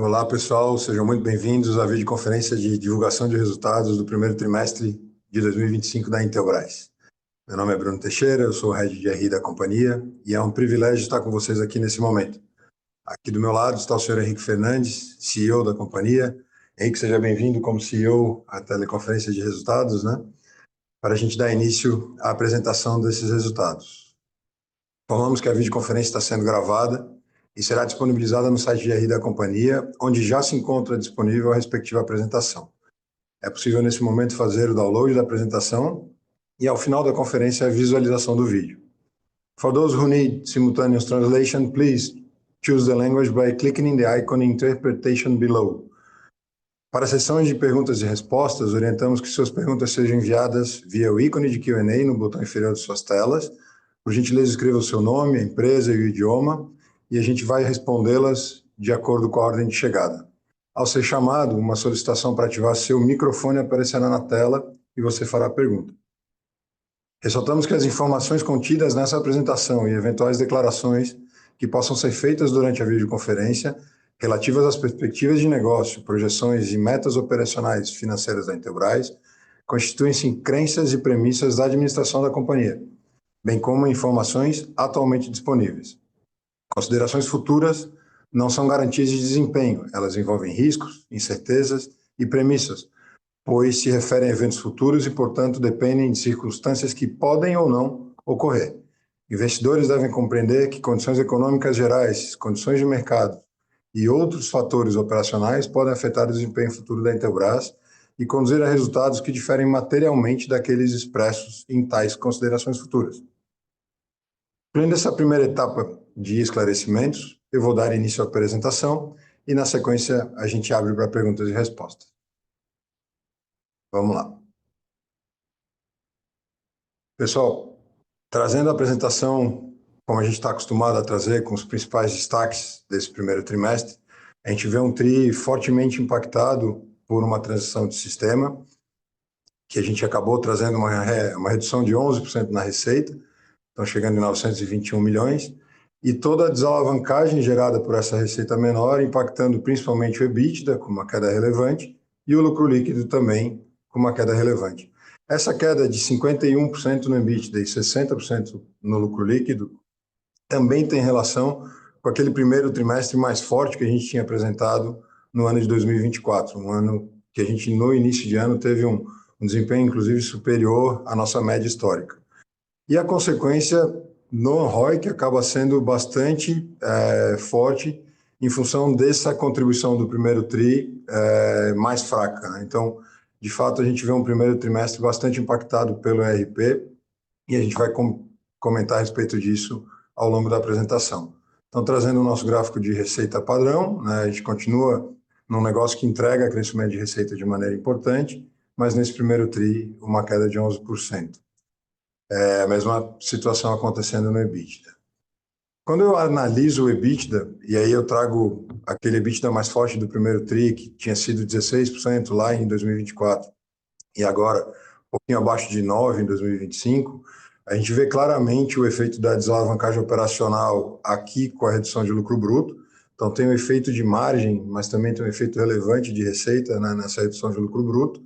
Olá, pessoal, sejam muito bem-vindos à videoconferência de divulgação de resultados do primeiro trimestre de 2025 da Intelbras. Meu nome é Bruno Teixeira, eu sou o Head de RI da companhia e é um privilégio estar com vocês aqui nesse momento. Aqui do meu lado está o senhor Henrique Fernandes, CEO da companhia. Henrique, seja bem-vindo como CEO à teleconferência de resultados, para a gente dar início à apresentação desses resultados. Informamos que a videoconferência está sendo gravada e será disponibilizada no site de RI da companhia, onde já se encontra disponível a respectiva apresentação. É possível, nesse momento, fazer o download da apresentação e, ao final da conferência, a visualização do vídeo. For those who need simultaneous translation, please choose the language by clicking in the icon Interpretation below. Para a sessão de perguntas e respostas, orientamos que suas perguntas sejam enviadas via o ícone de Q&A no botão inferior de suas telas. Por gentileza, escreva o seu nome, a empresa e o idioma, e a gente vai respondê-las de acordo com a ordem de chegada. Ao ser chamado, uma solicitação para ativar seu microfone aparecerá na tela e você fará a pergunta. Ressaltamos que as informações contidas nessa apresentação e eventuais declarações que possam ser feitas durante a videoconferência relativas às perspectivas de negócio, projeções e metas operacionais financeiras da Intelbras constituem-se em crenças e premissas da administração da companhia, bem como informações atualmente disponíveis. Considerações futuras não são garantias de desempenho, elas envolvem riscos, incertezas e premissas, pois se referem a eventos futuros e, portanto, dependem de circunstâncias que podem ou não ocorrer. Investidores devem compreender que condições econômicas gerais, condições de mercado e outros fatores operacionais podem afetar o desempenho futuro da Intelbras e conduzir a resultados que diferem materialmente daqueles expressos em tais considerações futuras. Durante essa primeira etapa de esclarecimentos, eu vou dar início à apresentação e, na sequência, a gente abre para perguntas e respostas. Vamos lá. Pessoal, trazendo a apresentação, como a gente está acostumado a trazer, com os principais destaques desse primeiro trimestre, a gente vê um TRI fortemente impactado por uma transição de sistema, que a gente acabou trazendo uma redução de 11% na receita, estão chegando em 921 milhões, e toda a desalavancagem gerada por essa receita menor, impactando principalmente o EBITDA, com uma queda relevante, e o lucro líquido também, com uma queda relevante. Essa queda de 51% no EBITDA e 60% no lucro líquido também tem relação com aquele primeiro trimestre mais forte que a gente tinha apresentado no ano de 2024, um ano que a gente, no início de ano, teve um desempenho, inclusive, superior à nossa média histórica. E a consequência no ROIC acaba sendo bastante forte em função dessa contribuição do primeiro TRI mais fraca. Então, de fato, a gente vê um primeiro trimestre bastante impactado pelo ERP e a gente vai comentar a respeito disso ao longo da apresentação. Então, trazendo o nosso gráfico de receita padrão, a gente continua num negócio que entrega crescimento de receita de maneira importante, mas nesse primeiro TRI, uma queda de 11%. A mesma situação acontecendo no EBITDA. Quando eu analiso o EBITDA, e aí eu trago aquele EBITDA mais forte do primeiro TRI, que tinha sido 16% lá em 2024, e agora um pouquinho abaixo de 9% em 2025, a gente vê claramente o efeito da desalavancagem operacional aqui com a redução de lucro bruto. Então tem um efeito de margem, mas também tem um efeito relevante de receita nessa redução de lucro bruto.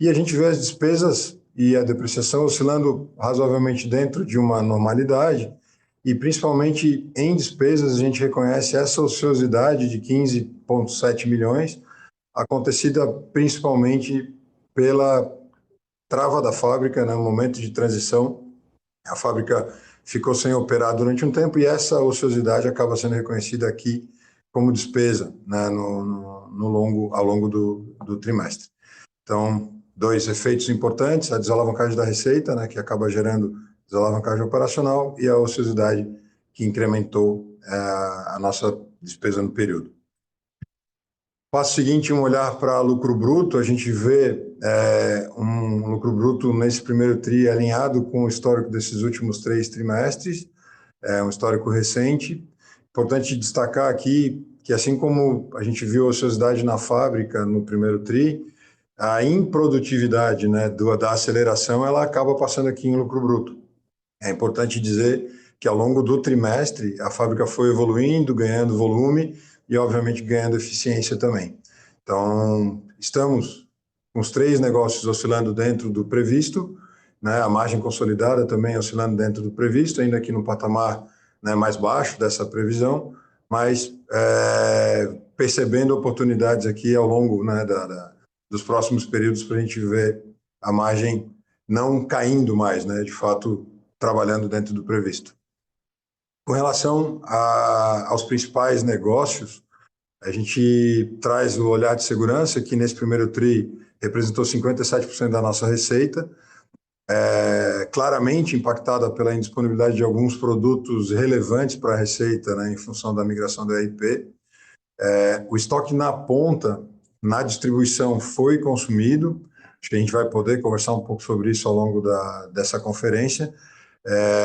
E a gente vê as despesas e a depreciação oscilando razoavelmente dentro de uma normalidade, e principalmente em despesas a gente reconhece essa ociosidade de 15,7 milhões, acontecida principalmente pela trava da fábrica, no momento de transição. A fábrica ficou sem operar durante um tempo e essa ociosidade acaba sendo reconhecida aqui como despesa, ao longo do trimestre. Então, dois efeitos importantes: a desalavancagem da receita, que acaba gerando desalavancagem operacional, e a ociosidade que incrementou a nossa despesa no período. Passo seguinte, um olhar para lucro bruto, a gente vê um lucro bruto nesse primeiro TRI alinhado com o histórico desses últimos 3 trimestres, um histórico recente. Importante destacar aqui que, assim como a gente viu a ociosidade na fábrica no primeiro TRI, a improdutividade da aceleração ela acaba passando aqui em lucro bruto. É importante dizer que ao longo do trimestre a fábrica foi evoluindo, ganhando volume, e, obviamente, ganhando eficiência também. Então, estamos com os 3 negócios oscilando dentro do previsto, né? A margem consolidada também oscilando dentro do previsto, ainda aqui no patamar, né, mais baixo dessa previsão, mas percebendo oportunidades aqui ao longo, né, dos próximos períodos para a gente ver a margem não caindo mais, né, de fato, trabalhando dentro do previsto. Com relação aos principais negócios, a gente traz o olhar de segurança, que nesse primeiro TRI representou 57% da nossa receita, claramente impactada pela indisponibilidade de alguns produtos relevantes para a receita, né, em função da migração do ERP. O estoque na ponta, na distribuição, foi consumido. Acho que a gente vai poder conversar um pouco sobre isso ao longo dessa conferência.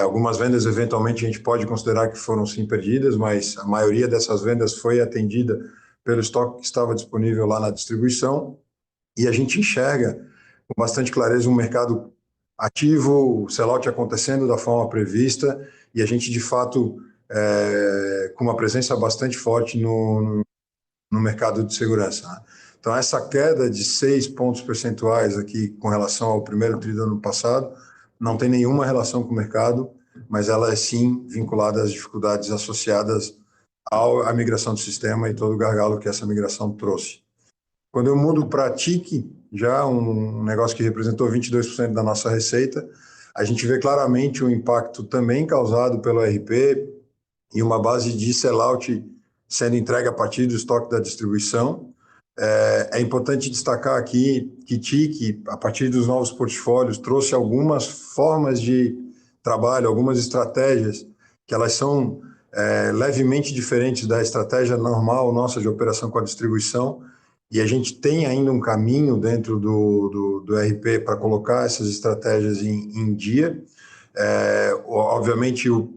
Algumas vendas, eventualmente, a gente pode considerar que foram sim perdidas, mas a maioria dessas vendas foi atendida pelo estoque que estava disponível lá na distribuição. E a gente enxerga com bastante clareza um mercado ativo, o sellout acontecendo da forma prevista, e a gente, de fato, com uma presença bastante forte no mercado de segurança, né? Então, essa queda de 6 pontos percentuais aqui com relação ao primeiro TRI do ano passado não tem nenhuma relação com o mercado, mas ela é sim vinculada às dificuldades associadas à migração do sistema e todo o gargalo que essa migração trouxe. Quando eu mudo para a TIC, já um negócio que representou 22% da nossa receita, a gente vê claramente o impacto também causado pelo ERP e uma base de sellout sendo entregue a partir do estoque da distribuição. É importante destacar aqui que TIC, a partir dos novos portfólios, trouxe algumas formas de trabalho, algumas estratégias que elas são levemente diferentes da estratégia normal nossa de operação com a distribuição, e a gente tem ainda um caminho dentro do ERP para colocar essas estratégias em dia. Obviamente, o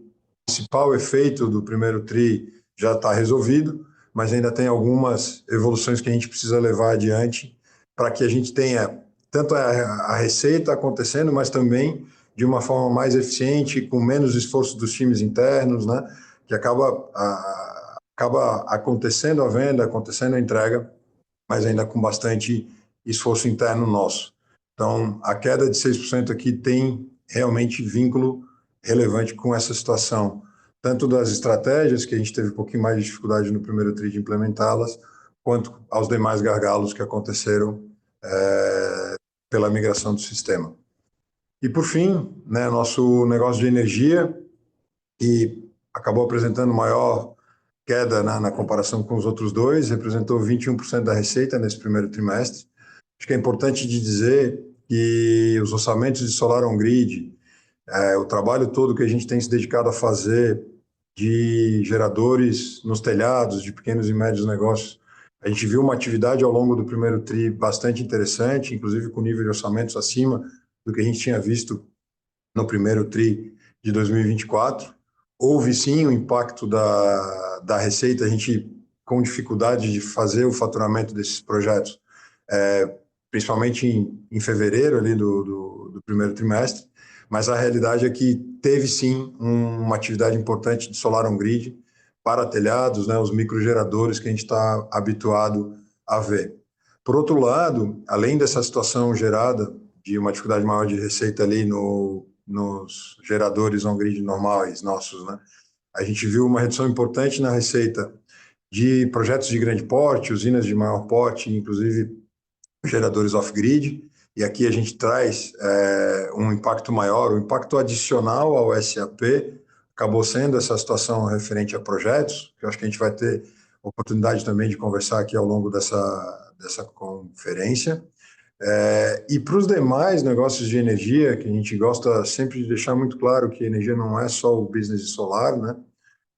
principal efeito do primeiro TRI já está resolvido, mas ainda tem algumas evoluções que a gente precisa levar adiante para que a gente tenha tanto a receita acontecendo, mas também de uma forma mais eficiente, com menos esforço dos times internos, né? Que acaba acontecendo a venda, acontecendo a entrega, mas ainda com bastante esforço interno nosso. Então, a queda de 6% aqui tem realmente vínculo relevante com essa situação, tanto das estratégias, que a gente teve um pouquinho mais de dificuldade no primeiro TRI de implementá-las, quanto aos demais gargalos que aconteceram pela migração do sistema. E, por fim, né, nosso negócio de energia, que acabou apresentando maior queda na comparação com os outros dois, representou 21% da receita nesse primeiro trimestre. Acho que é importante de dizer que os orçamentos de Solar on Grid, o trabalho todo que a gente tem se dedicado a fazer de geradores nos telhados de pequenos e médios negócios, a gente viu uma atividade ao longo do primeiro TRI bastante interessante, inclusive com nível de orçamentos acima do que a gente tinha visto no primeiro TRI de 2024. Houve sim o impacto da receita, a gente com dificuldade de fazer o faturamento desses projetos, principalmente em fevereiro ali do primeiro trimestre, mas a realidade é que teve sim uma atividade importante de Solar on Grid para telhados, né, os microgeradores que a gente está habituado a ver. Por outro lado, além dessa situação gerada de uma dificuldade maior de receita ali nos geradores on-grid normais nossos, né, a gente viu uma redução importante na receita de projetos de grande porte, usinas de maior porte, inclusive geradores off-grid, e aqui a gente traz um impacto maior, um impacto adicional ao SAP, acabou sendo essa situação referente a projetos, que eu acho que a gente vai ter oportunidade também de conversar aqui ao longo dessa conferência. E para os demais negócios de energia, que a gente gosta sempre de deixar muito claro que energia não é só o business de solar, né?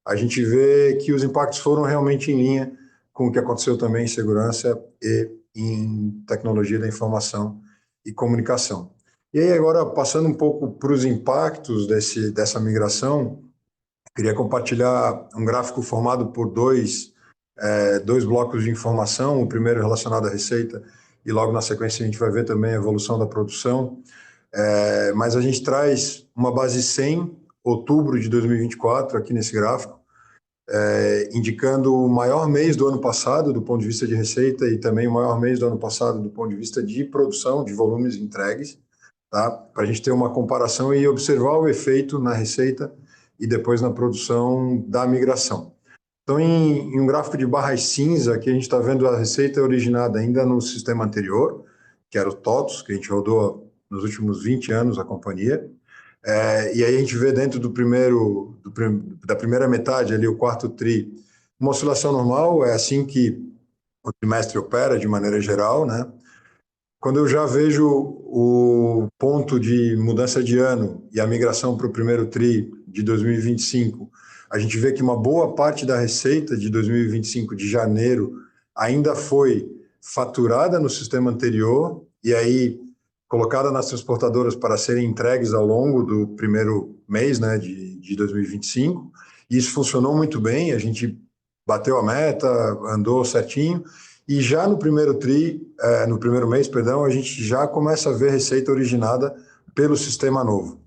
A gente vê que os impactos foram realmente em linha com o que aconteceu também em segurança e em tecnologia da informação e comunicação. E aí agora, passando um pouco para os impactos dessa migração, queria compartilhar um gráfico formado por dois blocos de informação, o primeiro relacionado à receita, e logo na sequência a gente vai ver também a evolução da produção, mas a gente traz uma base 100, outubro de 2024, aqui nesse gráfico, indicando o maior mês do ano passado, do ponto de vista de receita, e também o maior mês do ano passado, do ponto de vista de produção, de volumes entregues, tá? Para a gente ter uma comparação e observar o efeito na receita e depois na produção da migração. Então, em um gráfico de barras cinza, aqui a gente está vendo a receita originada ainda no sistema anterior, que era o TOTOS, que a gente rodou nos últimos 20 anos a companhia. E aí a gente vê dentro da primeira metade, ali o quarto TRI, uma oscilação normal, é assim que o trimestre opera de maneira geral, né? Quando eu já vejo o ponto de mudança de ano e a migração para o primeiro TRI de 2025, a gente vê que uma boa parte da receita de 2025, de janeiro, ainda foi faturada no sistema anterior e aí colocada nas transportadoras para serem entregues ao longo do primeiro mês, né, de 2025. E isso funcionou muito bem, a gente bateu a meta, andou certinho. E já no primeiro no primeiro mês, perdão, a gente já começa a ver receita originada pelo sistema novo.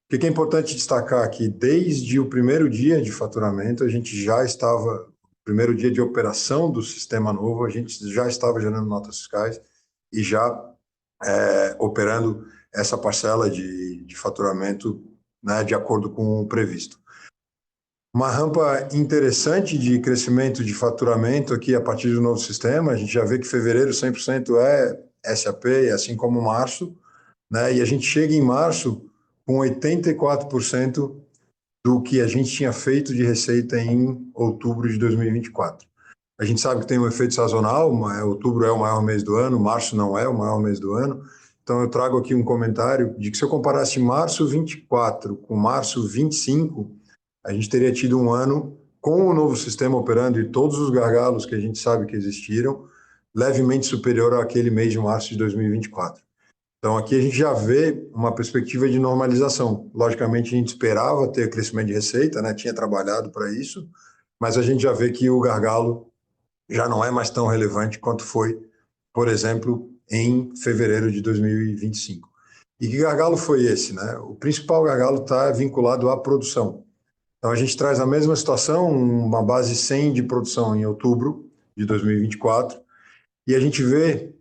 O que é importante destacar aqui, desde o primeiro dia de faturamento, a gente já estava, primeiro dia de operação do sistema novo, a gente já estava gerando notas fiscais e já operando essa parcela de faturamento, né, de acordo com o previsto. Uma rampa interessante de crescimento de faturamento aqui a partir do novo sistema, a gente já vê que fevereiro 100% é SAP, assim como março, né? E a gente chega em março com 84% do que a gente tinha feito de receita em outubro de 2024. A gente sabe que tem um efeito sazonal, outubro é o maior mês do ano, março não é o maior mês do ano, então eu trago aqui um comentário de que se eu comparasse março 24 com março 25, a gente teria tido um ano com o novo sistema operando e todos os gargalos que a gente sabe que existiram, levemente superior àquele mês de março de 2024. Então, aqui a gente já vê uma perspectiva de normalização. Logicamente, a gente esperava ter crescimento de receita, né? Tinha trabalhado para isso, mas a gente já vê que o gargalo já não é mais tão relevante quanto foi, por exemplo, em fevereiro de 2025. E que gargalo foi esse, né? O principal gargalo está vinculado à produção. Então, a gente traz a mesma situação, uma base 100 de produção em outubro de 2024, e a gente vê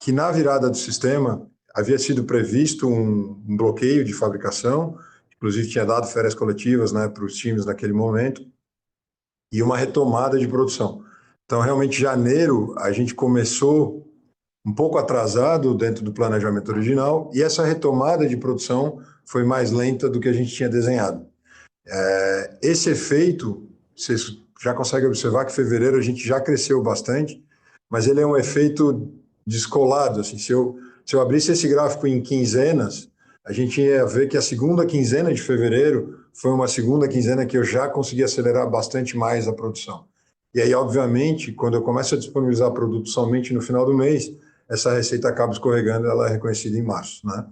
que na virada do sistema havia sido previsto um bloqueio de fabricação, inclusive tinha dado férias coletivas, né, para os times naquele momento, e uma retomada de produção. Então, realmente, janeiro, a gente começou um pouco atrasado dentro do planejamento original, e essa retomada de produção foi mais lenta do que a gente tinha desenhado. Esse efeito, vocês já conseguem observar que em fevereiro a gente já cresceu bastante, mas ele é um efeito descolado. Assim, se eu abrisse esse gráfico em quinzenas, a gente ia ver que a segunda quinzena de fevereiro foi uma segunda quinzena que eu já consegui acelerar bastante mais a produção. E aí, obviamente, quando eu começo a disponibilizar produto somente no final do mês, essa receita acaba escorregando, ela é reconhecida em março, né?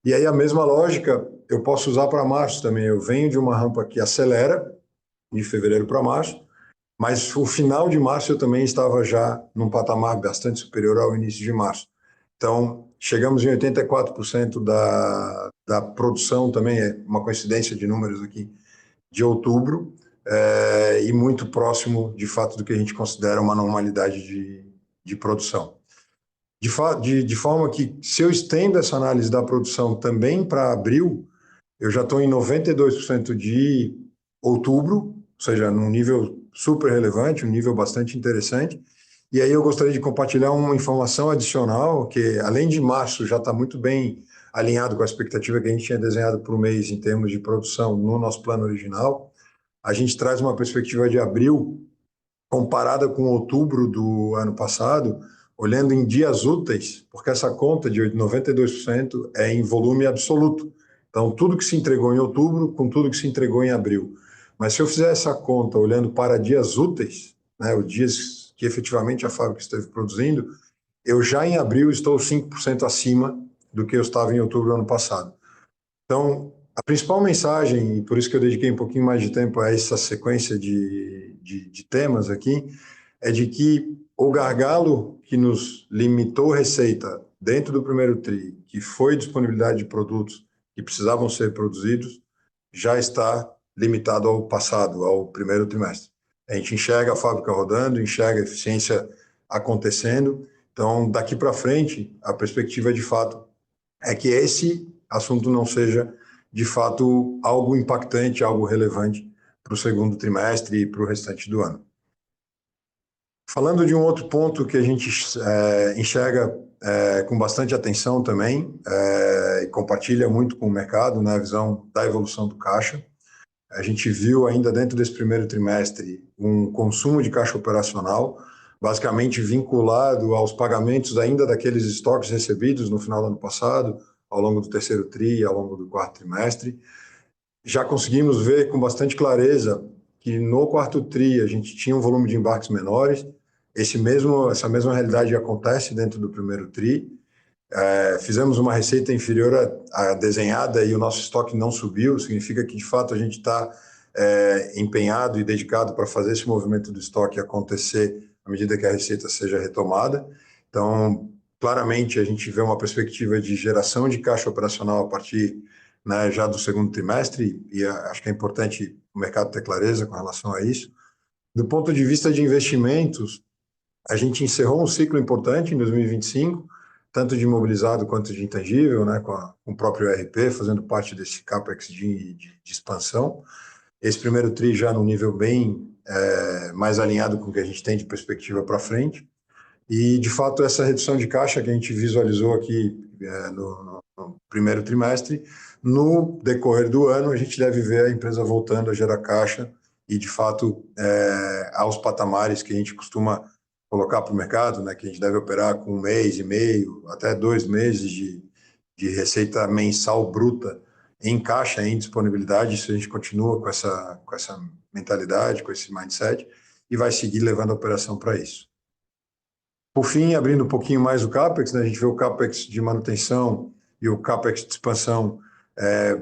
E aí a mesma lógica eu posso usar para março também. Eu venho de uma rampa que acelera, de fevereiro para março, mas o final de março eu também estava já num patamar bastante superior ao início de março. Então, chegamos em 84% da produção, também é uma coincidência de números aqui, de outubro, e muito próximo, de fato, do que a gente considera uma normalidade de produção. De forma que, se eu estendo essa análise da produção também para abril, eu já estou em 92% de outubro, ou seja, num nível super relevante, um nível bastante interessante. E aí eu gostaria de compartilhar uma informação adicional, que além de março já está muito bem alinhado com a expectativa que a gente tinha desenhado para o mês em termos de produção no nosso plano original, a gente traz uma perspectiva de abril comparada com outubro do ano passado, olhando em dias úteis, porque essa conta de 92% é em volume absoluto. Então, tudo que se entregou em outubro com tudo que se entregou em abril. Mas se eu fizer essa conta olhando para dias úteis, né, os dias que efetivamente a fábrica esteve produzindo, eu já em abril estou 5% acima do que eu estava em outubro do ano passado. Então, a principal mensagem, e por isso que eu dediquei um pouquinho mais de tempo a essa sequência de temas aqui, é de que o gargalo que nos limitou receita dentro do primeiro TRI, que foi disponibilidade de produtos que precisavam ser produzidos, já está limitado ao passado, ao primeiro trimestre. A gente enxerga a fábrica rodando, enxerga a eficiência acontecendo. Então, daqui para frente, a perspectiva de fato é que esse assunto não seja de fato algo impactante, algo relevante para o segundo trimestre e para o restante do ano. Falando de um outro ponto que a gente enxerga com bastante atenção também, e compartilha muito com o mercado, né, a visão da evolução do caixa. A gente viu ainda dentro desse primeiro trimestre um consumo de caixa operacional, basicamente vinculado aos pagamentos ainda daqueles estoques recebidos no final do ano passado, ao longo do terceiro tri, ao longo do quarto trimestre. Já conseguimos ver com bastante clareza que no quarto tri a gente tinha um volume de embarques menores. Essa mesma realidade acontece dentro do primeiro tri. Fizemos uma receita inferior à desenhada e o nosso estoque não subiu, significa que de fato a gente está empenhado e dedicado para fazer esse movimento do estoque acontecer à medida que a receita seja retomada. Então, claramente a gente vê uma perspectiva de geração de caixa operacional a partir, né, já do segundo trimestre, e acho que é importante o mercado ter clareza com relação a isso. Do ponto de vista de investimentos, a gente encerrou um ciclo importante em 2025, tanto de imobilizado quanto de intangível, né, com o próprio ERP, fazendo parte desse CAPEX de expansão. Esse primeiro TRI já no nível bem mais alinhado com o que a gente tem de perspectiva para frente. E, de fato, essa redução de caixa que a gente visualizou aqui no primeiro trimestre, no decorrer do ano, a gente deve ver a empresa voltando a gerar caixa e, de fato, aos patamares que a gente costuma colocar para o mercado, né, que a gente deve operar com 1,5 mês, até 2 meses de receita mensal bruta em caixa, em disponibilidade. Isso a gente continua com essa mentalidade, com esse mindset, e vai seguir levando a operação para isso. Por fim, abrindo um pouquinho mais o CAPEX, né, a gente vê o CAPEX de manutenção e o CAPEX de expansão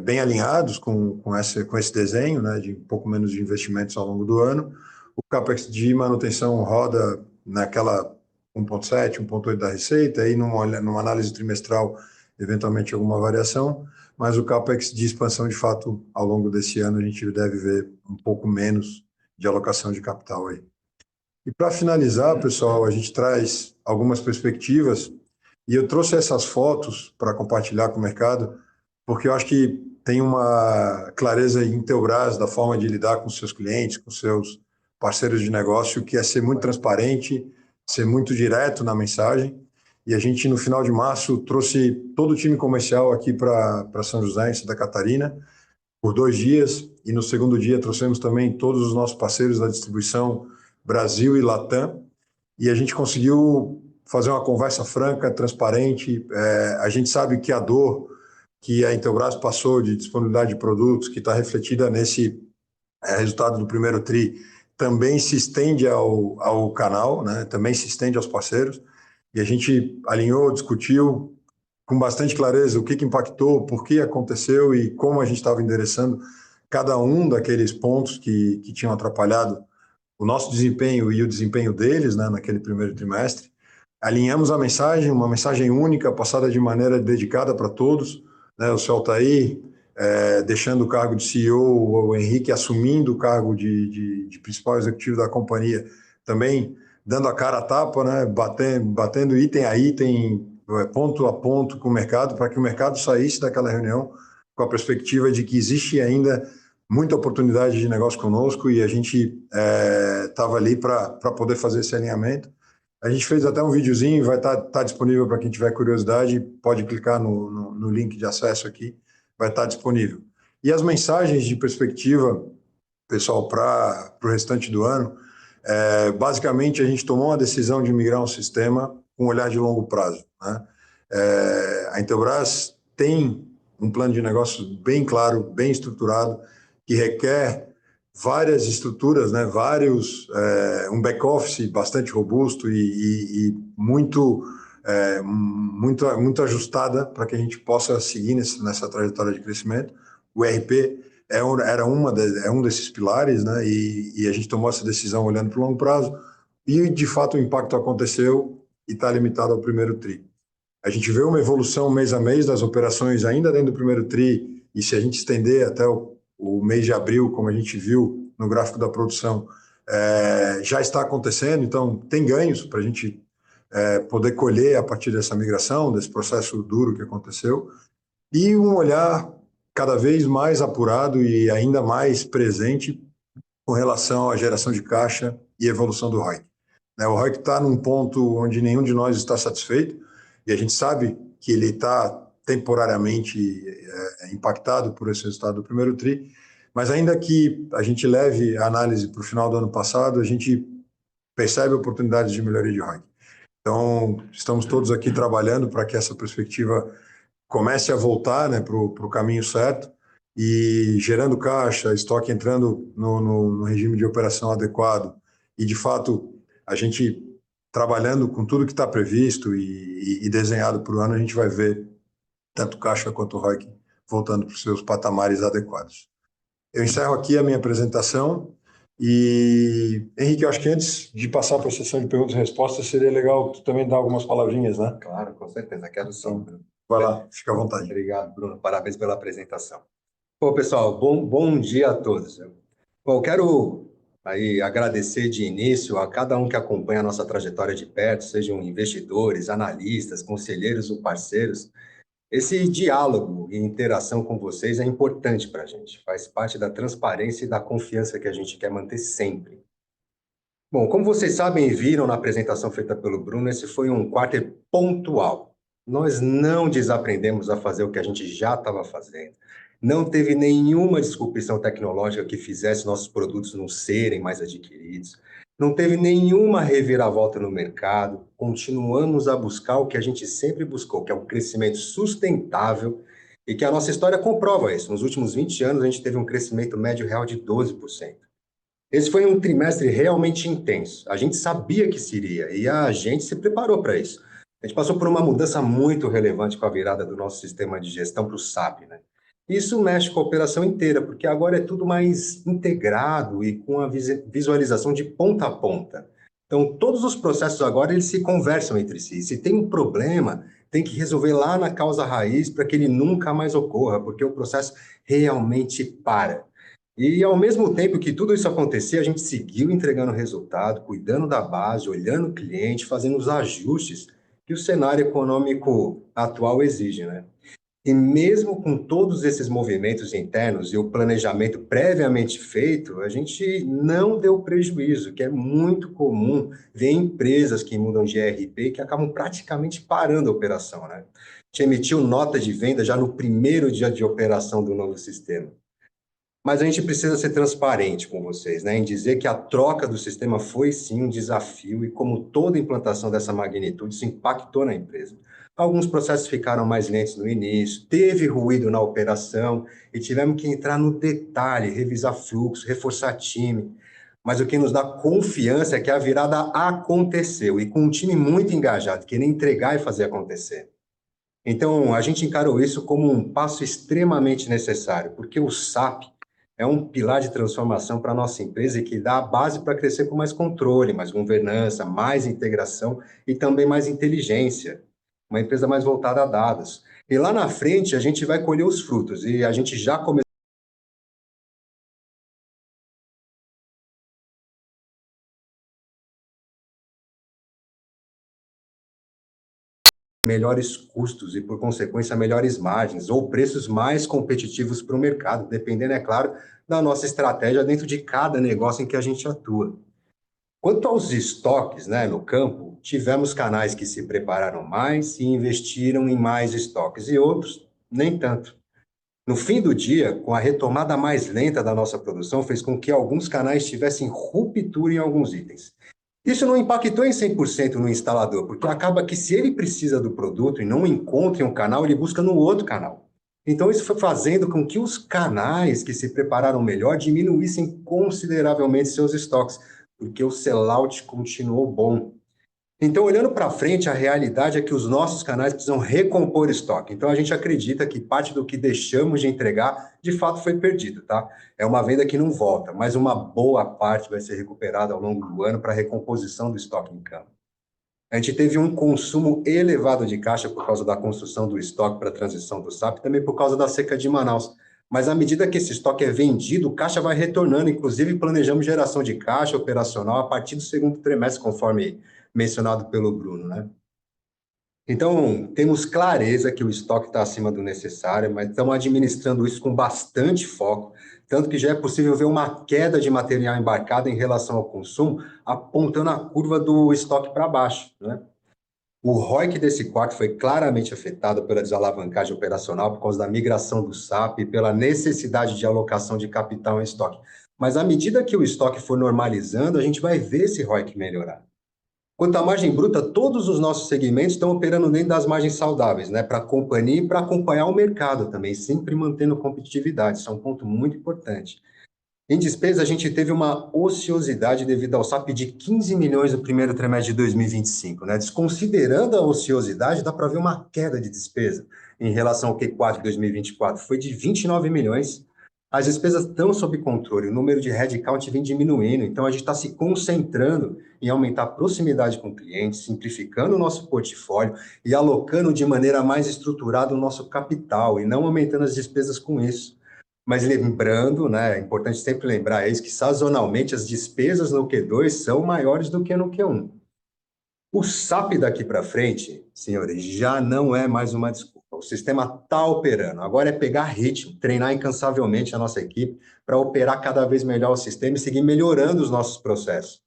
bem alinhados com esse desenho, né, de um pouco menos de investimentos ao longo do ano. O CAPEX de manutenção roda naquela 1,7, 1,8 da receita, e numa análise trimestral, eventualmente alguma variação, mas o CAPEX de expansão, de fato, ao longo desse ano, a gente deve ver um pouco menos de alocação de capital aí. E para finalizar, pessoal, a gente traz algumas perspectivas, e eu trouxe essas fotos para compartilhar com o mercado, porque eu acho que tem uma clareza em Intelbras da forma de lidar com seus clientes, com seus parceiros de negócio, que é ser muito transparente, ser muito direto na mensagem. E a gente, no final de março, trouxe todo o time comercial aqui para São José, em Santa Catarina, por 2 dias, e no segundo dia trouxemos também todos os nossos parceiros da distribuição Brasil e Latam, e a gente conseguiu fazer uma conversa franca, transparente. A gente sabe que a dor que a Intelbras passou de disponibilidade de produtos, que está refletida nesse resultado do primeiro TRI, também se estende ao canal, né? Também se estende aos parceiros, e a gente alinhou, discutiu com bastante clareza o que impactou, por que aconteceu e como a gente estava endereçando cada um daqueles pontos que tinham atrapalhado o nosso desempenho e o desempenho deles, né, naquele primeiro trimestre. Alinhamos a mensagem, uma mensagem única, passada de maneira dedicada para todos, né, o seu Altair deixando o cargo de CEO, o Henrique assumindo o cargo de principal executivo da companhia, também dando a cara a tapa, né, batendo item a item, ponto a ponto com o mercado, para que o mercado saísse daquela reunião com a perspectiva de que existe ainda muita oportunidade de negócio conosco, e a gente estava ali para poder fazer esse alinhamento. A gente fez até um videozinho, vai estar disponível para quem tiver curiosidade, pode clicar no link de acesso aqui, vai estar disponível. E as mensagens de perspectiva, pessoal, para o restante do ano, basicamente a gente tomou a decisão de migrar um sistema com um olhar de longo prazo, né? A Intelbras tem um plano de negócio bem claro, bem estruturado, que requer várias estruturas, né, um back-office bastante robusto e muito ajustada para que a gente possa seguir nessa trajetória de crescimento. O ERP é um desses pilares, né, e a gente tomou essa decisão olhando para o longo prazo, e de fato o impacto aconteceu e está limitado ao primeiro TRI. A gente vê uma evolução mês a mês das operações ainda dentro do primeiro TRI, e se a gente estender até o o mês de abril, como a gente viu no gráfico da produção, já está acontecendo, então tem ganhos para a gente poder colher a partir dessa migração, desse processo duro que aconteceu, e um olhar cada vez mais apurado e ainda mais presente com relação à geração de caixa e evolução do ROIC. O ROIC está num ponto onde nenhum de nós está satisfeito, e a gente sabe que ele está temporariamente impactado por esse resultado do primeiro TRI, mas ainda que a gente leve a análise para o final do ano passado, a gente percebe oportunidades de melhoria de ROIC. Então, estamos todos aqui trabalhando para que essa perspectiva comece a voltar, né, para o caminho certo, e gerando caixa, estoque entrando no regime de operação adequado, e de fato a gente trabalhando com tudo que está previsto e desenhado para o ano, a gente vai ver tanto caixa quanto ROIC voltando para os seus patamares adequados. Eu encerro aqui a minha apresentação e, Henrique, eu acho que antes de passar para a sessão de perguntas e respostas, seria legal tu também dar algumas palavrinhas, né? Claro, com certeza, quero sim, Bruno. Vai lá, fica à vontade. Obrigado, Bruno, parabéns pela apresentação. Bom, pessoal, bom dia a todos. Bom, eu quero aí agradecer de início a cada um que acompanha a nossa trajetória de perto, sejam investidores, analistas, conselheiros ou parceiros. Esse diálogo e interação com vocês é importante para a gente, faz parte da transparência e da confiança que a gente quer manter sempre. Bom, como vocês sabem e viram na apresentação feita pelo Bruno, esse foi um quarter pontual. Nós não desaprendemos a fazer o que a gente já estava fazendo. Não teve nenhuma disrupção tecnológica que fizesse nossos produtos não serem mais adquiridos. Não teve nenhuma reviravolta no mercado. Continuamos a buscar o que a gente sempre buscou, que é um crescimento sustentável e que a nossa história comprova isso. Nos últimos 20 anos, a gente teve um crescimento médio real de 12%. Esse foi um trimestre realmente intenso. A gente sabia que seria e a gente se preparou para isso. A gente passou por uma mudança muito relevante com a virada do nosso sistema de gestão para o SAP, né? Isso mexe com a operação inteira, porque agora é tudo mais integrado e com a visualização de ponta a ponta. Então, todos os processos agora eles se conversam entre si. Se tem um problema, tem que resolver lá na causa raiz para que ele nunca mais ocorra, porque o processo realmente para. E, ao mesmo tempo que tudo isso acontecia, a gente seguiu entregando resultado, cuidando da base, olhando o cliente, fazendo os ajustes que o cenário econômico atual exige, né? E mesmo com todos esses movimentos internos e o planejamento previamente feito, a gente não deu prejuízo, que é muito comum ver empresas que mudam de ERP que acabam praticamente parando a operação, né? A gente emitiu nota de venda já no primeiro dia de operação do novo sistema. Mas a gente precisa ser transparente com vocês, né, em dizer que a troca do sistema foi sim um desafio e como toda implantação dessa magnitude, isso impactou na empresa. Alguns processos ficaram mais lentos no início, teve ruído na operação e tivemos que entrar no detalhe, revisar fluxo, reforçar time. Mas o que nos dá confiança é que a virada aconteceu e com um time muito engajado, querendo entregar e fazer acontecer. Então, a gente encarou isso como um passo extremamente necessário, porque o SAP é um pilar de transformação para a nossa empresa e que dá a base para crescer com mais controle, mais governança, mais integração e também mais inteligência. Uma empresa mais voltada a dados. E lá na frente a gente vai colher os frutos e a gente já começou melhores custos e, por consequência, melhores margens ou preços mais competitivos para o mercado, dependendo, é claro, da nossa estratégia dentro de cada negócio em que a gente atua. Quanto aos estoques, né, no campo, tivemos canais que se prepararam mais e investiram em mais estoques e outros nem tanto. No fim do dia, com a retomada mais lenta da nossa produção, fez com que alguns canais tivessem ruptura em alguns itens. Isso não impactou em 100% no instalador, porque acaba que se ele precisa do produto e não encontra em um canal, ele busca no outro canal. Então, isso foi fazendo com que os canais que se prepararam melhor diminuíssem consideravelmente seus estoques, porque o sellout continuou bom. Então, olhando para frente, a realidade é que os nossos canais precisam recompor estoque. Então, a gente acredita que parte do que deixamos de entregar, de fato, foi perdido, tá? É uma venda que não volta, mas uma boa parte vai ser recuperada ao longo do ano para a recomposição do estoque em campo. A gente teve um consumo elevado de caixa por causa da construção do estoque para a transição do SAP, também por causa da seca de Manaus. mas à medida que esse estoque é vendido, o caixa vai retornando, inclusive planejamos geração de caixa operacional a partir do segundo trimestre, conforme mencionado pelo Bruno, né? Então, temos clareza que o estoque está acima do necessário, mas estamos administrando isso com bastante foco, tanto que já é possível ver uma queda de material embarcado em relação ao consumo, apontando a curva do estoque para baixo, né? O ROIC desse quarto foi claramente afetado pela desalavancagem operacional por causa da migração do SAP e pela necessidade de alocação de capital em estoque. Mas à medida que o estoque for normalizando, a gente vai ver esse ROIC melhorar. Quanto à margem bruta, todos os nossos segmentos estão operando dentro das margens saudáveis, né, para a companhia e para acompanhar o mercado também, sempre mantendo competitividade. Isso é um ponto muito importante. Em despesa, a gente teve uma ociosidade devido ao SAP de 15 milhões no primeiro trimestre de 2025, né? Desconsiderando a ociosidade, dá para ver uma queda de despesa em relação ao Q4 de 2024. Foi de 29 milhões. As despesas estão sob controle, o número de headcount vem diminuindo, então a gente está se concentrando em aumentar a proximidade com o cliente, simplificando o nosso portfólio e alocando de maneira mais estruturada o nosso capital e não aumentando as despesas com isso. Mas lembrando, né, é importante sempre lembrar isso, que sazonalmente as despesas no Q2 são maiores do que no Q1. O SAP daqui para frente, senhores, já não é mais uma desculpa. O sistema está operando. Agora é pegar ritmo, treinar incansavelmente a nossa equipe para operar cada vez melhor o sistema e seguir melhorando os nossos processos.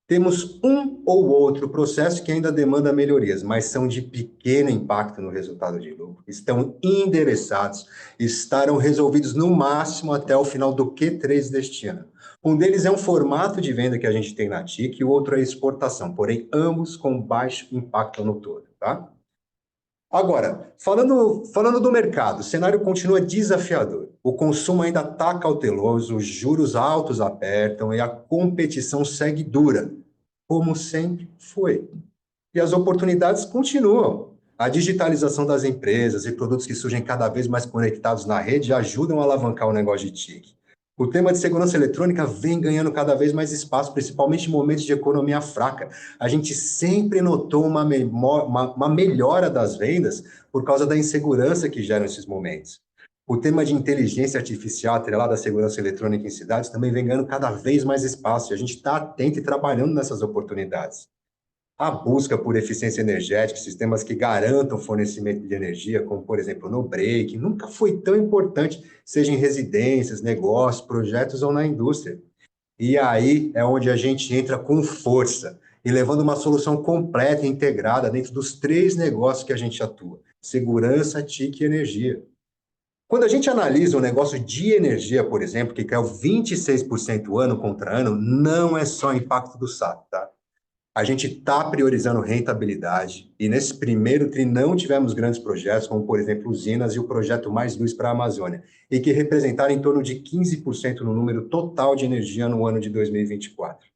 Temos um ou outro processo que ainda demanda melhorias, mas são de pequeno impacto no resultado de lucro. Estão endereçados, estarão resolvidos no máximo até o final do Q3 deste ano. Um deles é um formato de venda que a gente tem na TIC e o outro é exportação, porém ambos com baixo impacto no todo, tá? Agora, falando do mercado, o cenário continua desafiador. O consumo ainda está cauteloso, os juros altos apertam e a competição segue dura, como sempre foi. E as oportunidades continuam. A digitalização das empresas e produtos que surgem cada vez mais conectados na rede ajudam a alavancar o negócio de TIC. O tema de segurança eletrônica vem ganhando cada vez mais espaço, principalmente em momentos de economia fraca. A gente sempre notou uma melhora das vendas por causa da insegurança que geram esses momentos. O tema de inteligência artificial atrelado à segurança eletrônica em cidades também vem ganhando cada vez mais espaço e a gente está atento e trabalhando nessas oportunidades. A busca por eficiência energética, sistemas que garantam fornecimento de energia, como, por exemplo, no break, nunca foi tão importante, seja em residências, negócios, projetos ou na indústria. E aí é onde a gente entra com força e levando uma solução completa e integrada dentro dos 3 negócios que a gente atua: segurança, TIC e energia. Quando a gente analisa o negócio de energia, por exemplo, que caiu 26% ano contra ano, não é só impacto do SAP, tá? A gente está priorizando rentabilidade e nesse primeiro TRI não tivemos grandes projetos, como, por exemplo, usinas e o projeto Mais Luz para a Amazônia, e que representaram em torno de 15% no número total de energia no ano de 2024.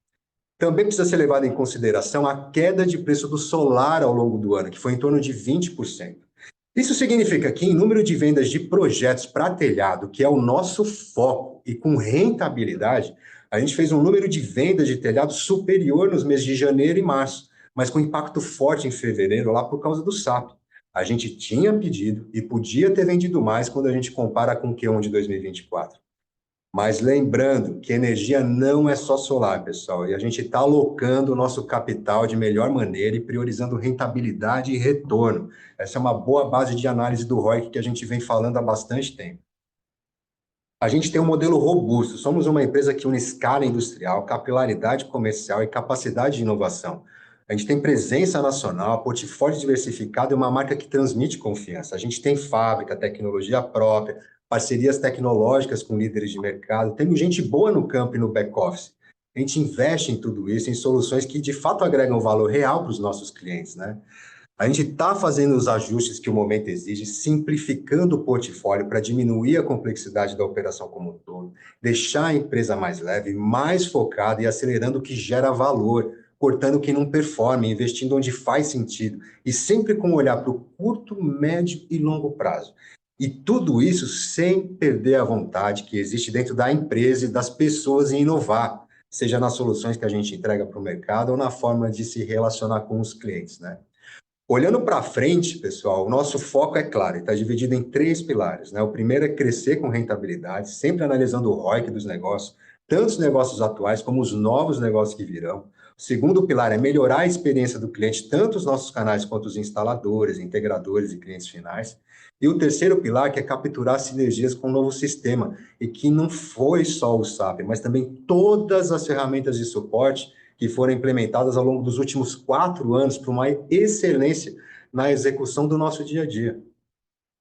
Também precisa ser levado em consideração a queda de preço do solar ao longo do ano, que foi em torno de 20%. Isso significa que, em número de vendas de projetos para telhado, que é o nosso foco, e com rentabilidade, a gente fez um número de vendas de telhado superior nos meses de janeiro e março, mas com impacto forte em fevereiro, lá por causa do SAP. A gente tinha pedido e podia ter vendido mais quando a gente compara com o Q1 de 2024. Mas lembrando que energia não é só solar, pessoal, e a gente está alocando o nosso capital de melhor maneira e priorizando rentabilidade e retorno. Essa é uma boa base de análise do ROIC que a gente vem falando há bastante tempo. A gente tem um modelo robusto, somos uma empresa que une escala industrial, capilaridade comercial e capacidade de inovação. A gente tem presença nacional, portfólio diversificado e uma marca que transmite confiança. A gente tem fábrica, tecnologia própria, parcerias tecnológicas com líderes de mercado, temos gente boa no campo e no back-office. A gente investe em tudo isso, em soluções que de fato agregam valor real para os nossos clientes, né? A gente está fazendo os ajustes que o momento exige, simplificando o portfólio para diminuir a complexidade da operação como um todo, deixar a empresa mais leve, mais focada e acelerando o que gera valor, cortando o que não performa, investindo onde faz sentido e sempre com um olhar para o curto, médio e longo prazo. E tudo isso sem perder a vontade que existe dentro da empresa e das pessoas em inovar, seja nas soluções que a gente entrega para o mercado ou na forma de se relacionar com os clientes, né? Olhando para frente, pessoal, o nosso foco é claro, está dividido em três pilares, né? O primeiro é crescer com rentabilidade, sempre analisando o ROIC dos negócios, tanto os negócios atuais como os novos negócios que virão. O segundo pilar é melhorar a experiência do cliente, tanto os nossos canais quanto os instaladores, integradores e clientes finais. E o terceiro pilar, que é capturar sinergias com o novo sistema, e que não foi só o SAP, mas também todas as ferramentas de suporte que foram implementadas ao longo dos últimos 4 anos para uma excelência na execução do nosso dia a dia.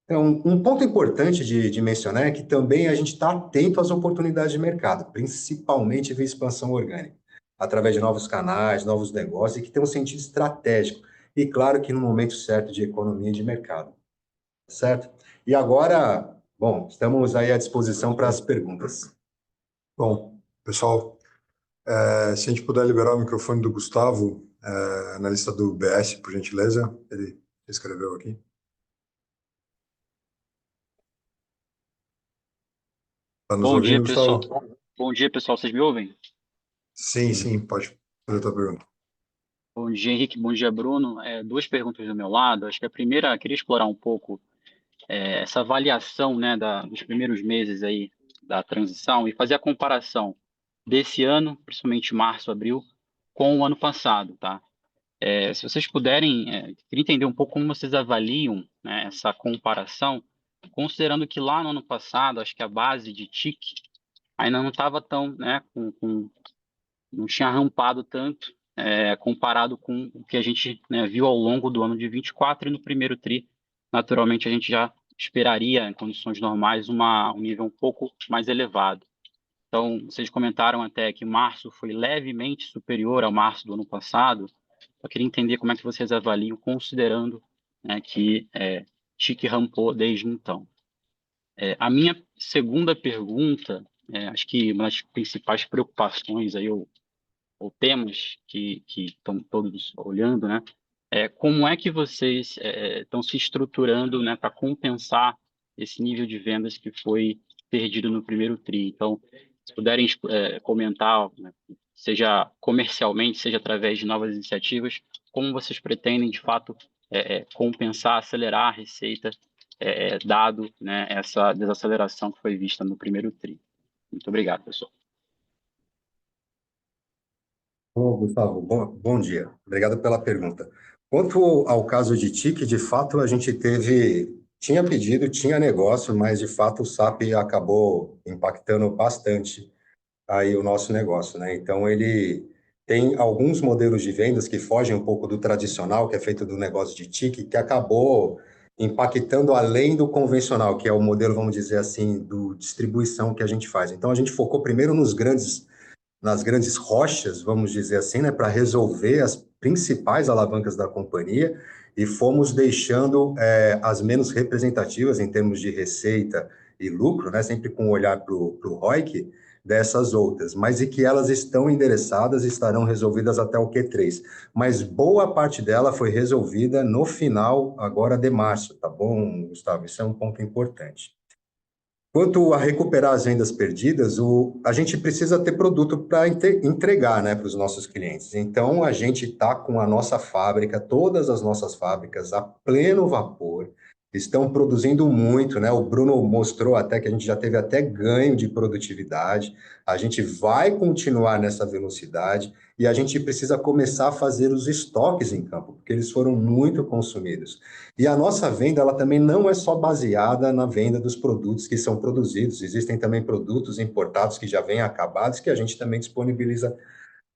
Então, um ponto importante de mencionar é que também a gente está atento às oportunidades de mercado, principalmente via expansão orgânica, através de novos canais, novos negócios, e que tem um sentido estratégico. E claro que no momento certo de economia e de mercado, certo? E agora, bom, estamos aí à disposição para as perguntas. Bom, pessoal, se a gente puder liberar o microfone do Gustavo, analista do BS, por gentileza, ele escreveu aqui. Está nos Bom dia, ouvindo, Gustavo? pessoal. Bom dia, pessoal. Vocês me ouvem? Sim, pode fazer a tua pergunta. Bom dia, Henrique. Bom dia, Bruno. Duas perguntas do meu lado. Acho que a primeira, queria explorar um pouco essa avaliação, né, dos primeiros meses aí da transição e fazer a comparação desse ano, principalmente março, abril, com o ano passado, tá? Se vocês puderem, queria entender um pouco como vocês avaliam, né, essa comparação, considerando que lá no ano passado, acho que a base de TIC ainda não estava tão, né, não tinha rampado tanto comparado com o que a gente, né, viu ao longo do ano de 24 e no primeiro tri, naturalmente a gente já esperaria, em condições normais, um nível um pouco mais elevado. Então, vocês comentaram até que março foi levemente superior ao março do ano passado. Eu queria entender como é que vocês avaliam, considerando, né, que TIC rampou desde então. A minha segunda pergunta, acho que uma das principais preocupações aí, ou temas que estão todos olhando, né? Como é que vocês estão se estruturando, né, para compensar esse nível de vendas que foi perdido no primeiro tri? Então, se puderem comentar, né, seja comercialmente, seja através de novas iniciativas, como vocês pretendem, de fato, compensar, acelerar a receita, dado, né, essa desaceleração que foi vista no primeiro tri? Muito obrigado, pessoal. Ô, Gustavo, bom dia. Obrigado pela pergunta. Quanto ao caso de TIC, de fato, a gente tinha pedido, tinha negócio, mas de fato o SAP acabou impactando bastante aí o nosso negócio, né? Então, ele tem alguns modelos de vendas que fogem um pouco do tradicional, que é feito do negócio de TIC, que acabou impactando além do convencional, que é o modelo, vamos dizer assim, do distribuição que a gente faz. Então, a gente focou primeiro nas grandes rochas, vamos dizer assim, né, para resolver as principais alavancas da companhia e fomos deixando as menos representativas em termos de receita e lucro, né, sempre com um olhar para o ROIC, dessas outras, mas e que elas estão endereçadas e estarão resolvidas até o Q3. Mas boa parte dela foi resolvida no final, agora de março, tá bom, Gustavo? Isso é um ponto importante. Quanto a recuperar as vendas perdidas, a gente precisa ter produto para entregar, né, para os nossos clientes. Então, a gente está com a nossa fábrica, todas as nossas fábricas a pleno vapor, estão produzindo muito, né? O Bruno mostrou até que a gente já teve até ganho de produtividade. A gente vai continuar nessa velocidade e a gente precisa começar a fazer os estoques em campo, porque eles foram muito consumidos. E a nossa venda, ela também não é só baseada na venda dos produtos que são produzidos, existem também produtos importados que já vêm acabados que a gente também disponibiliza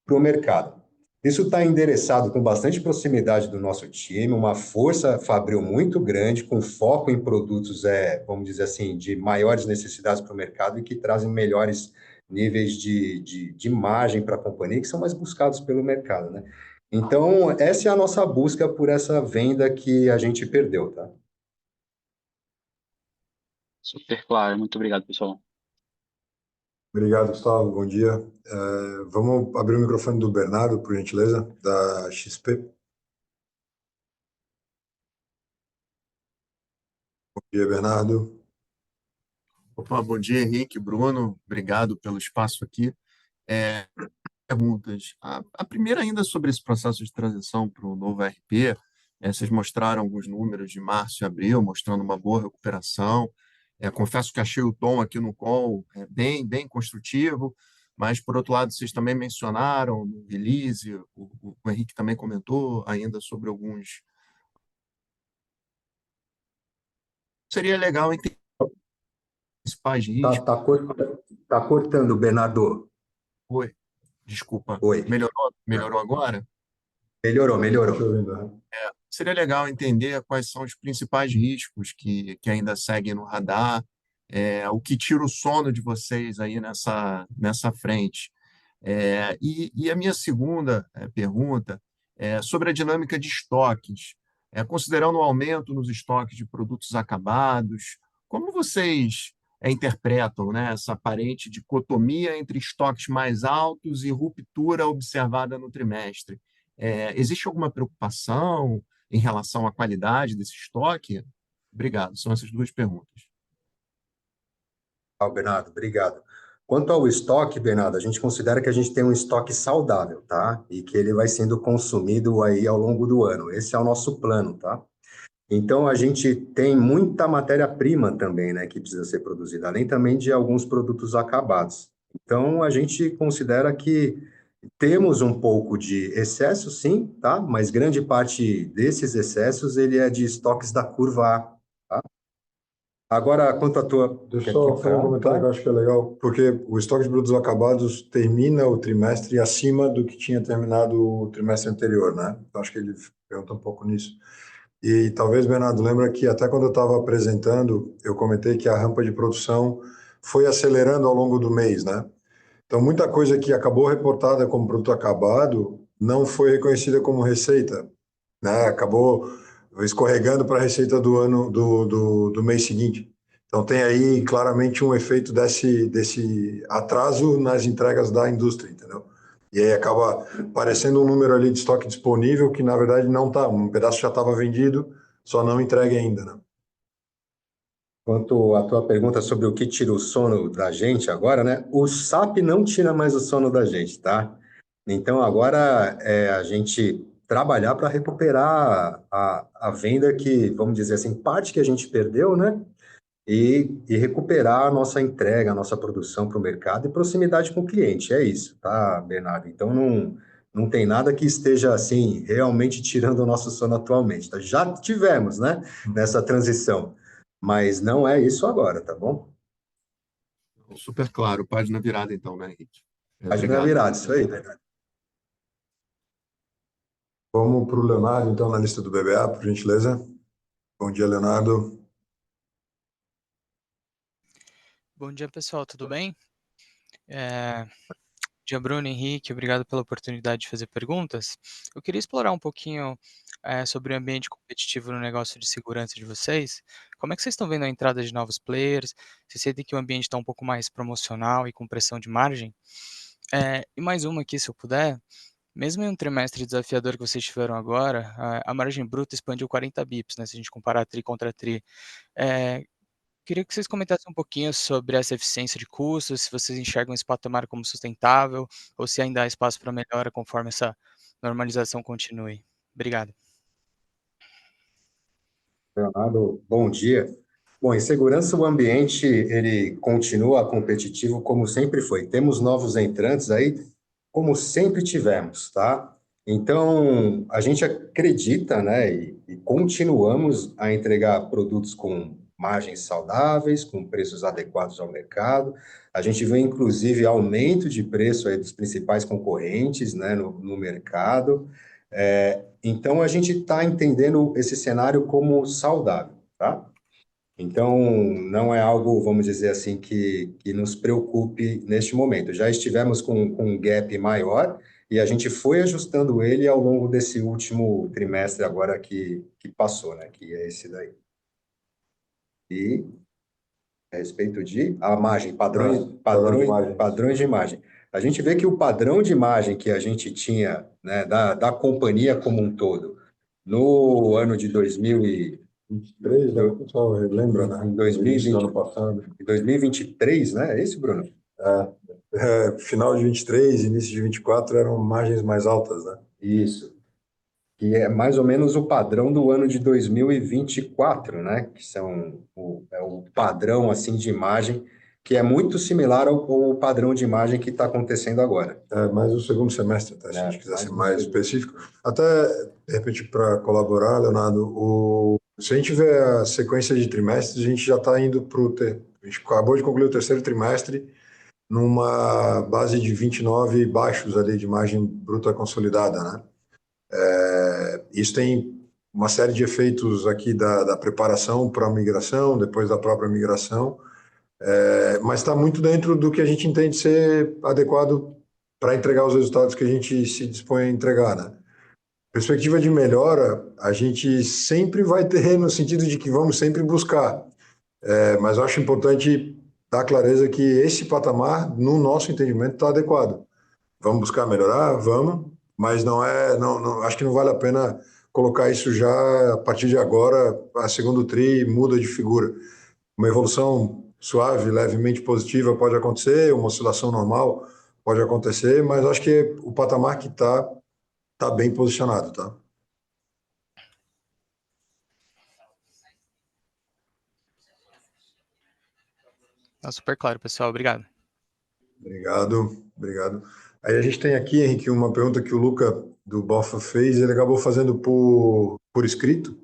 para o mercado. Isso está endereçado com bastante proximidade do nosso time, uma força fabril muito grande, com foco em produtos, vamos dizer assim, de maiores necessidades para o mercado e que trazem melhores níveis de margem para a companhia, que são mais buscados pelo mercado, né? Então, essa é a nossa busca por essa venda que a gente perdeu, tá? Super claro. Muito obrigado, pessoal. Obrigado, Gustavo. Bom dia. Vamos abrir o microfone do Bernardo, por gentileza, da XP. Bom dia, Bernardo. Opa, bom dia, Henrique, Bruno. Obrigado pelo espaço aqui. Perguntas. A primeira ainda sobre esse processo de transição para o novo ERP. Vocês mostraram alguns números de março e abril, mostrando uma boa recuperação. Confesso que achei o tom aqui no call bem construtivo, mas, por outro lado, vocês também mencionaram no release, o Henrique também comentou ainda sobre alguns. Seria legal entender os principais Tá, riscos. tá cortando, Bernardo. Oi, desculpa. Oi. Melhorou agora? Melhorou, melhorou. Deixa eu ver, né? Seria legal entender quais são os principais riscos que ainda seguem no radar, o que tira o sono de vocês aí nessa frente. E a minha segunda pergunta é sobre a dinâmica de estoques. Considerando o aumento nos estoques de produtos acabados, como vocês interpretam, né, essa aparente dicotomia entre estoques mais altos e ruptura observada no trimestre? Existe alguma preocupação em relação à qualidade desse estoque? Obrigado. São essas duas perguntas. Bernardo, obrigado. Quanto ao estoque, Bernardo, a gente considera que a gente tem um estoque saudável, tá? E que ele vai sendo consumido aí ao longo do ano. Esse é o nosso plano, tá? Então, a gente tem muita matéria-prima também, né, que precisa ser produzida, além também de alguns produtos acabados. Então, a gente considera que temos um pouco de excesso, sim, tá? Mas grande parte desses excessos, ele é de estoques da curva A, tá? Agora, quanto à tua... Deixa eu só fazer um comentário que eu acho que é legal, porque o estoque de produtos acabados termina o trimestre acima do que tinha terminado o trimestre anterior, né? Então, acho que ele pergunta um pouco nisso. E talvez, Bernardo, lembra que até quando eu estava apresentando, eu comentei que a rampa de produção foi acelerando ao longo do mês, né? Então, muita coisa que acabou reportada como produto acabado não foi reconhecida como receita, né? Acabou escorregando para a receita do ano do mês seguinte. Então, tem aí claramente um efeito desse atraso nas entregas da indústria, entendeu? E aí acaba aparecendo um número ali de estoque disponível que, na verdade, não está. Um pedaço já estava vendido, só não entregue ainda, né? Quanto à tua pergunta sobre o que tira o sono da gente agora, né? O SAP não tira mais o sono da gente, tá? Então agora é a gente trabalhar para recuperar a venda que, vamos dizer assim, parte que a gente perdeu, né? E recuperar a nossa entrega, a nossa produção para o mercado e proximidade com o cliente. É isso, tá, Bernardo? Então não tem nada que esteja assim realmente tirando o nosso sono atualmente, tá? Já tivemos, né? Nessa transição. Mas não é isso agora, tá bom? Super claro. Página virada, então, né, Henrique? Página Obrigado. virada, isso aí, Bernardo. Vamos para o Leonardo, então, na lista do BBA, por gentileza. Bom dia, Leonardo. Bom dia, pessoal, tudo bem? Bom dia, Bruno, Henrique, obrigado pela oportunidade de fazer perguntas. Eu queria explorar um pouquinho sobre o ambiente competitivo no negócio de segurança de vocês. Como é que vocês estão vendo a entrada de novos players? Vocês sentem que o ambiente está um pouco mais promocional e com pressão de margem? E mais uma aqui, se eu puder. Mesmo em um trimestre desafiador que vocês tiveram agora, a margem bruta expandiu 40 bips, né, se a gente comparar tri contra tri. É, Queria que vocês comentassem um pouquinho sobre essa eficiência de custos, se vocês enxergam esse patamar como sustentável ou se ainda há espaço para melhora conforme essa normalização continue. Obrigado. Leonardo, bom dia. Bom, em segurança, o ambiente ele continua competitivo como sempre foi. Temos novos entrantes aí, como sempre tivemos, tá? Então, a gente acredita, né, e continuamos a entregar produtos com margens saudáveis, com preços adequados ao mercado. A gente vê, inclusive, aumento de preço aí dos principais concorrentes, né, no mercado. Então, a gente está entendendo esse cenário como saudável, tá? Então, não é algo, vamos dizer assim, que nos preocupe neste momento. Já estivemos com um gap maior e a gente foi ajustando ele ao longo desse último trimestre agora que passou, né? Que é esse daí. E a respeito de a margem, padrões de imagem. A gente vê que o padrão de imagem que a gente tinha, né, da companhia como um todo, no ano de 23, né? O pessoal lembra, né? Em 2020, ano passado. em 2023, né? É isso, Bruno? Final de 23, início de 24 eram margens mais altas, né? Isso. que é mais ou menos o padrão do ano de 2024, né? Que é o padrão assim de imagem que é muito similar ao padrão de imagem que está acontecendo agora. Mais o segundo semestre, tá? Se a gente quiser ser mais segundo. específico. Até, de repente, para colaborar, Leonardo, se a gente vê a sequência de trimestres, a gente já está indo para o... A gente acabou de concluir o terceiro trimestre numa base de 29 baixos ali de margem bruta consolidada, né? Isso tem uma série de efeitos aqui da preparação para a migração, depois da própria migração, mas está muito dentro do que a gente entende ser adequado para entregar os resultados que a gente se dispõe a entregar, né? Perspectiva de melhora, a gente sempre vai ter no sentido de que vamos sempre buscar, mas eu acho importante dar clareza que esse patamar, no nosso entendimento, está adequado. Vamos buscar melhorar? Vamos, mas acho que não vale a pena colocar isso já a partir de agora, a segundo tri muda de figura. Uma evolução suave, levemente positiva pode acontecer, uma oscilação normal pode acontecer, mas acho que o patamar que tá bem posicionado, tá? Tá super claro, pessoal. Obrigado. Obrigado. Aí a gente tem aqui, Henrique, uma pergunta que o Luca do Bofa fez, ele acabou fazendo por escrito.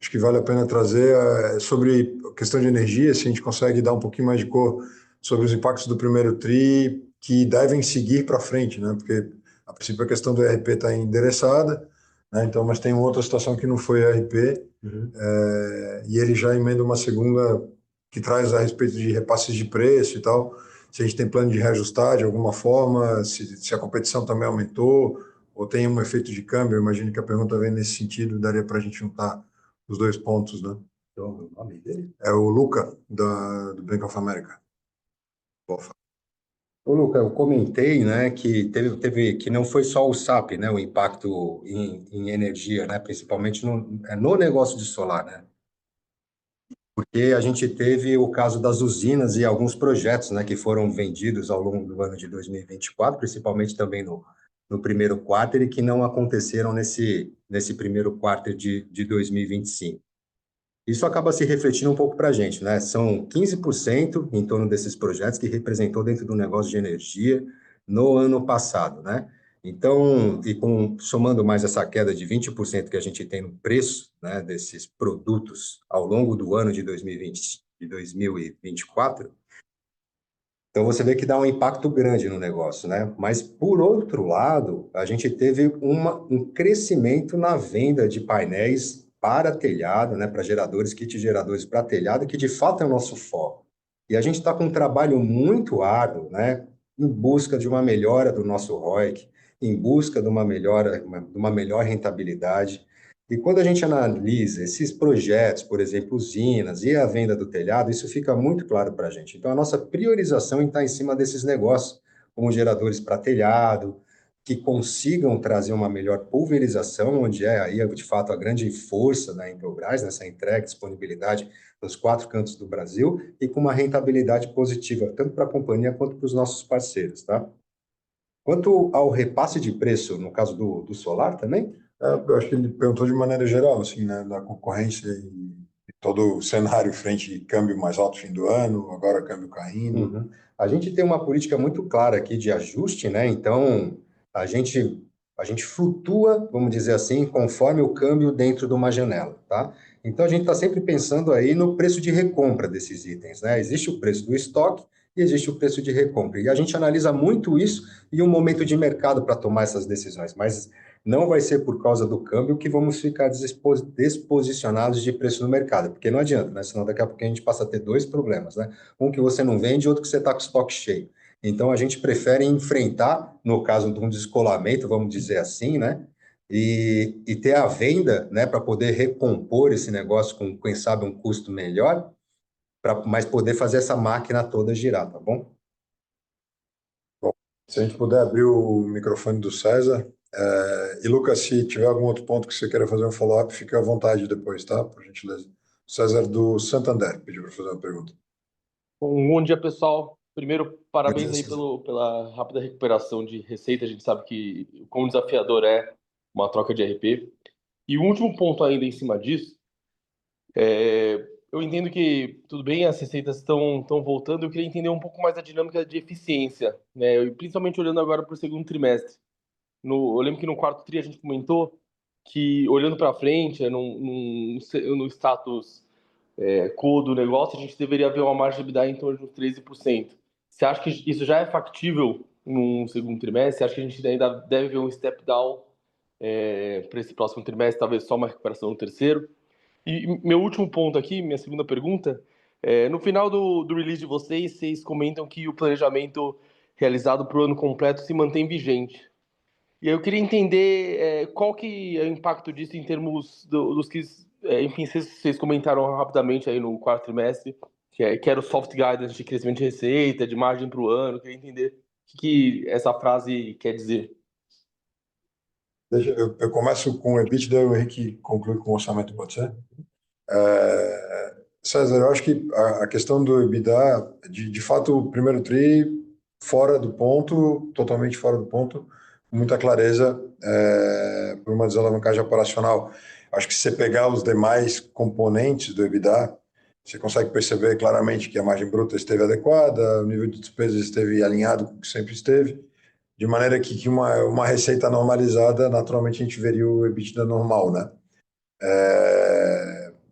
Acho que vale a pena trazer sobre a questão de energia, se a gente consegue dar um pouquinho mais de cor sobre os impactos do primeiro TRI que devem seguir para frente, né? Porque, a princípio, a questão do ERP está endereçada, né? Então, mas tem outra situação que não foi ERP, e ele já emenda uma segunda que traz a respeito de repasses de preço e tal. Se a gente tem plano de reajustar de alguma forma, se a competição também aumentou, ou tem um efeito de câmbio, eu imagino que a pergunta vem nesse sentido, daria para a gente juntar os dois pontos, né? Então, o nome dele? É o Luca, do Bank of America. Ô, Luca, eu comentei, né, que que não foi só o SAP, né, o impacto em energia, né, principalmente no negócio de solar, né? Porque a gente teve o caso das usinas e alguns projetos, né, que foram vendidos ao longo do ano de 2024, principalmente também no primeiro quarto, e que não aconteceram nesse primeiro quarto de 2025. Isso acaba se refletindo um pouco para a gente, né? São 15% em torno desses projetos que representou dentro do negócio de energia no ano passado, né? Então, somando mais essa queda de 20% que a gente tem no preço, né, desses produtos ao longo do ano de 2020 e 2024, então você vê que dá um impacto grande no negócio, né? Mas, por outro lado, a gente teve um crescimento na venda de painéis para telhado, né? Para geradores, kit geradores para telhado, que de fato é o nosso foco. E a gente está com um trabalho muito árduo, né? Em busca de uma melhora do nosso ROIC, em busca de uma melhor rentabilidade. E quando a gente analisa esses projetos, por exemplo, usinas e a venda do telhado, isso fica muito claro para a gente. Então, a nossa priorização está em cima desses negócios, como geradores para telhado, que consigam trazer uma melhor pulverização, onde é aí, de fato, a grande força da Intelbras, nessa entrega, disponibilidade nos 4 cantos do Brasil, e com uma rentabilidade positiva, tanto para a companhia quanto para os nossos parceiros, tá? Quanto ao repasse de preço, no caso do solar também, eu acho que ele perguntou de maneira geral, assim, né, da concorrência e todo o cenário frente de câmbio mais alto fim do ano, agora câmbio caindo. Uhum. A gente tem uma política muito clara aqui de ajuste, né? Então, a gente flutua, vamos dizer assim, conforme o câmbio dentro de uma janela, tá? Então, a gente está sempre pensando aí no preço de recompra desses itens, né? Existe o preço do estoque e existe o preço de recompra. E a gente analisa muito isso e um momento de mercado para tomar essas decisões, mas não vai ser por causa do câmbio que vamos ficar desposicionados de preço no mercado, porque não adianta, né? Senão daqui a pouco a gente passa a ter 2 problemas, né? Um que você não vende, outro que você está com o estoque cheio. Então, a gente prefere enfrentar, no caso de um descolamento, vamos dizer assim, né? E ter a venda, né, para poder recompor esse negócio com, quem sabe, um custo melhor, mas poder fazer essa máquina toda girar, tá bom? Bom, se a gente puder abrir o microfone do César. E Lucas, se tiver algum outro ponto que você queira fazer um follow-up, fique à vontade depois, tá? Por gentileza. César do Santander pediu para fazer uma pergunta. Bom dia, pessoal. Primeiro, parabéns aí César. pela rápida recuperação de receita. A gente sabe que como desafiador é uma troca de RP. E o último ponto ainda em cima disso, eu entendo que, tudo bem, as receitas estão voltando, eu queria entender um pouco mais a dinâmica de eficiência, né? Principalmente olhando agora para o segundo trimestre. Eu lembro que no quarto tri a gente comentou que, olhando para frente, no status quo do negócio, a gente deveria ver uma margem de EBITDA em torno de uns 13%. Você acha que isso já é factível no segundo trimestre? Você acha que a gente ainda deve ver um step down para esse próximo trimestre, talvez só uma recuperação no terceiro? E meu último ponto aqui, minha segunda pergunta, no final do release de vocês comentam que o planejamento realizado para o ano completo se mantém vigente. E aí eu queria entender qual que é o impacto disso em termos dos que, enfim, vocês comentaram rapidamente aí no quarto trimestre, que era o soft guidance de crescimento de receita, de margem para o ano. Eu queria entender o que essa frase quer dizer. Eu começo com o EBITDA, o Henrique conclui com o orçamento, pode ser? César, eu acho que a questão do EBITDA, de fato, o primeiro tri, fora do ponto, totalmente fora do ponto, com muita clareza, por uma desalavancagem operacional. Acho que se você pegar os demais componentes do EBITDA, você consegue perceber claramente que a margem bruta esteve adequada, o nível de despesas esteve alinhado com o que sempre esteve, de maneira que uma receita normalizada, naturalmente a gente veria o EBITDA normal, né?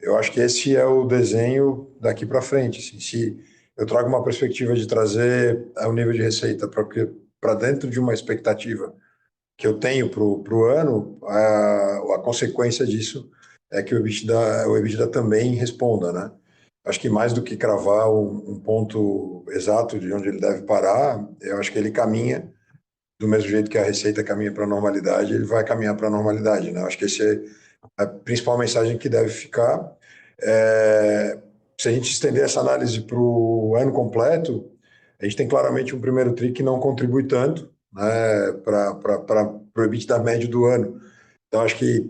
Eu acho que esse é o desenho daqui para frente. Assim, se eu trago uma perspectiva de trazer o nível de receita para dentro de uma expectativa que eu tenho para o ano, a consequência disso é que o EBITDA também responda, né? Acho que mais do que cravar um ponto exato de onde ele deve parar, eu acho que ele caminha do mesmo jeito que a receita caminha para a normalidade, ele vai caminhar para a normalidade, né? Acho que esse é a principal mensagem que deve ficar. Se a gente estender essa análise para o ano completo, a gente tem claramente um primeiro tri que não contribui tanto, né, para o EBITDA médio do ano. Então, acho que,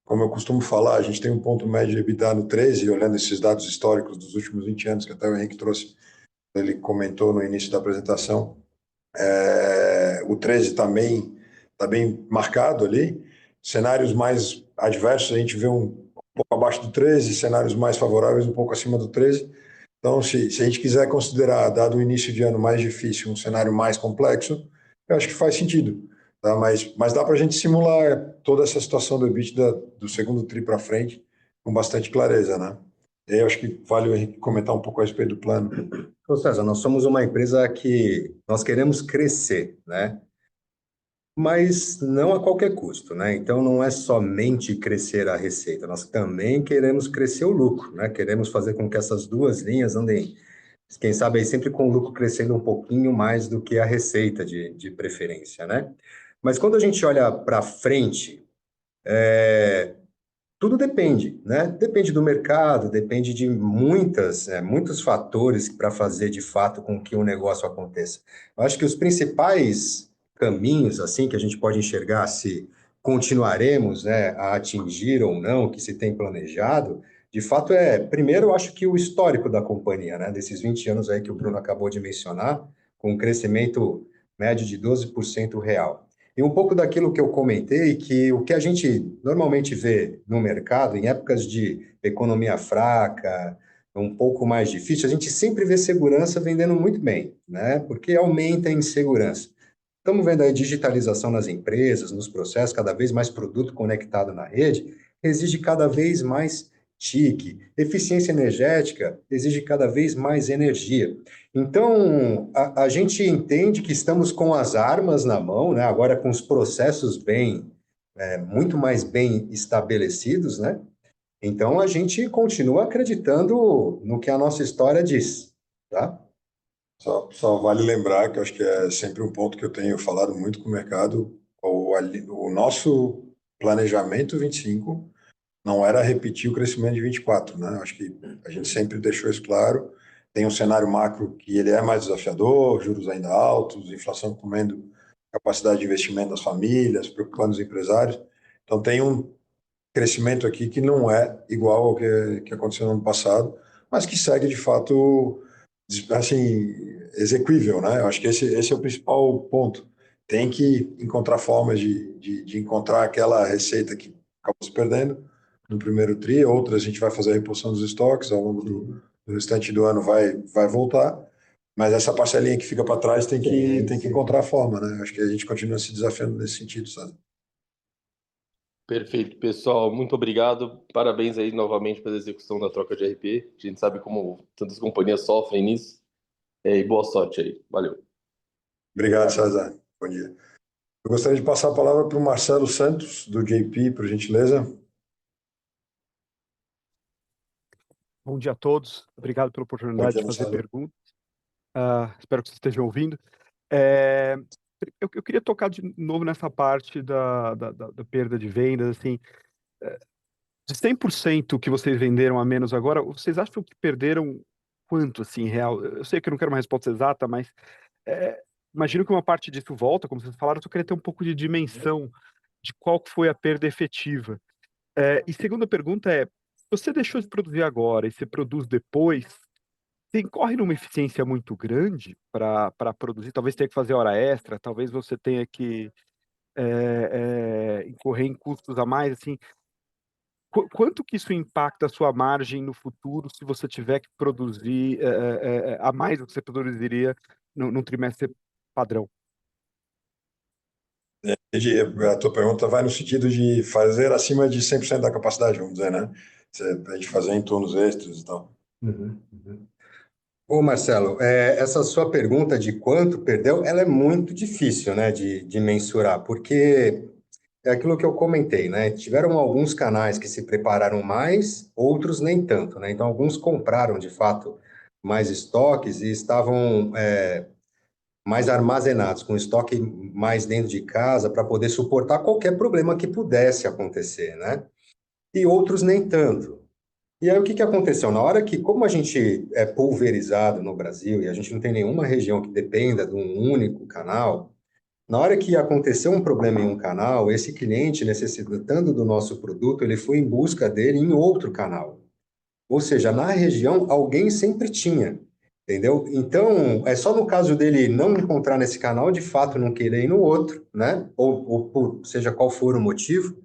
como eu costumo falar, a gente tem um ponto médio de EBITDA no 13, olhando esses dados históricos dos últimos 20 anos, que até o Henrique trouxe, ele comentou no início da apresentação. O 13 também está bem marcado ali. Cenários mais adversos, a gente vê um pouco abaixo do 13, cenários mais favoráveis um pouco acima do 13. Então, se a gente quiser considerar, dado o início de ano mais difícil, um cenário mais complexo, eu acho que faz sentido. Tá? Mas dá para a gente simular toda essa situação do EBITDA do segundo tri para frente com bastante clareza, né? E aí eu acho que vale o Henrique comentar um pouco a respeito do plano. Ô César, nós somos uma empresa que nós queremos crescer, né? Mas não a qualquer custo, né? Então não é somente crescer a receita, nós também queremos crescer o lucro, né? Queremos fazer com que essas duas linhas andem, quem sabe aí sempre com o lucro crescendo um pouquinho mais do que a receita de preferência, né? Mas quando a gente olha para frente, tudo depende, né? Depende do mercado, depende de muitos fatores para fazer de fato com que o negócio aconteça. Eu acho que os principais caminhos, assim, que a gente pode enxergar se continuaremos, né, a atingir ou não o que se tem planejado, de fato primeiro, eu acho que o histórico da companhia, né, desses 20 anos aí que o Bruno acabou de mencionar, com um crescimento médio de 12% real. E um pouco daquilo que eu comentei, que o que a gente normalmente vê no mercado, em épocas de economia fraca, um pouco mais difícil, a gente sempre vê segurança vendendo muito bem, né? Porque aumenta a insegurança. Estamos vendo aí digitalização nas empresas, nos processos, cada vez mais produto conectado na rede, exige cada vez mais TIC. Eficiência energética exige cada vez mais energia. Então, a gente entende que estamos com as armas na mão, né? Agora com os processos muito mais bem estabelecidos, né? Então, a gente continua acreditando no que a nossa história diz, tá? Só vale lembrar que eu acho que é sempre um ponto que eu tenho falado muito com o mercado, o nosso planejamento 25 não era repetir o crescimento de 24, né? Acho que a gente sempre deixou isso claro. Tem um cenário macro que ele é mais desafiador, juros ainda altos, inflação comendo capacidade de investimento das famílias, preocupando os empresários. Então tem um crescimento aqui que não é igual ao que aconteceu no ano passado, mas que segue de fato assim exequível, né? Eu acho que esse é o principal ponto. Tem que encontrar formas de encontrar aquela receita que acabou se perdendo no primeiro tri, outras a gente vai fazer a reposição dos estoques ao longo do restante do ano, vai voltar, mas essa parcelinha que fica para trás tem que encontrar a forma, né? Acho que a gente continua se desafiando nesse sentido, sabe? Perfeito, pessoal. Muito obrigado. Parabéns aí novamente pela execução da troca de RP. A gente sabe como tantas companhias sofrem nisso. E boa sorte aí. Valeu. Obrigado, César. Bom dia. Eu gostaria de passar a palavra para o Marcelo Santos, do JP, por gentileza. Bom dia a todos. Obrigado pela oportunidade de fazer perguntas. Espero que vocês estejam ouvindo. Eu queria tocar de novo nessa parte da perda de vendas. Assim, de 100% que vocês venderam a menos agora, vocês acham que perderam quanto, assim, real? Eu sei que eu não quero uma resposta exata, mas imagino que uma parte disso volta, como vocês falaram, eu só queria ter um pouco de dimensão de qual que foi a perda efetiva. E segunda pergunta é, se você deixou de produzir agora e você produz depois, você incorre numa eficiência muito grande para produzir, talvez tenha que fazer hora extra, talvez você tenha que incorrer em custos a mais, assim, quanto que isso impacta a sua margem no futuro se você tiver que produzir a mais do que você produziria num trimestre padrão? Entendi. A tua pergunta vai no sentido de fazer acima de 100% da capacidade, vamos dizer, né? A gente fazer em turnos extras e tal. Ô, Marcelo, essa sua pergunta de quanto perdeu, ela é muito difícil, né, de mensurar, porque é aquilo que eu comentei, né? Tiveram alguns canais que se prepararam mais, outros nem tanto, né? Então, alguns compraram, de fato, mais estoques e estavam mais armazenados, com estoque mais dentro de casa para poder suportar qualquer problema que pudesse acontecer, né? E outros nem tanto. E aí, o que aconteceu? Na hora que, como a gente é pulverizado no Brasil e a gente não tem nenhuma região que dependa de um único canal, na hora que aconteceu um problema em um canal, esse cliente necessitando do nosso produto, ele foi em busca dele em outro canal. Ou seja, na região, alguém sempre tinha, entendeu? Então, é só no caso dele não encontrar nesse canal, de fato não querer ir no outro, né? Ou por seja qual for o motivo,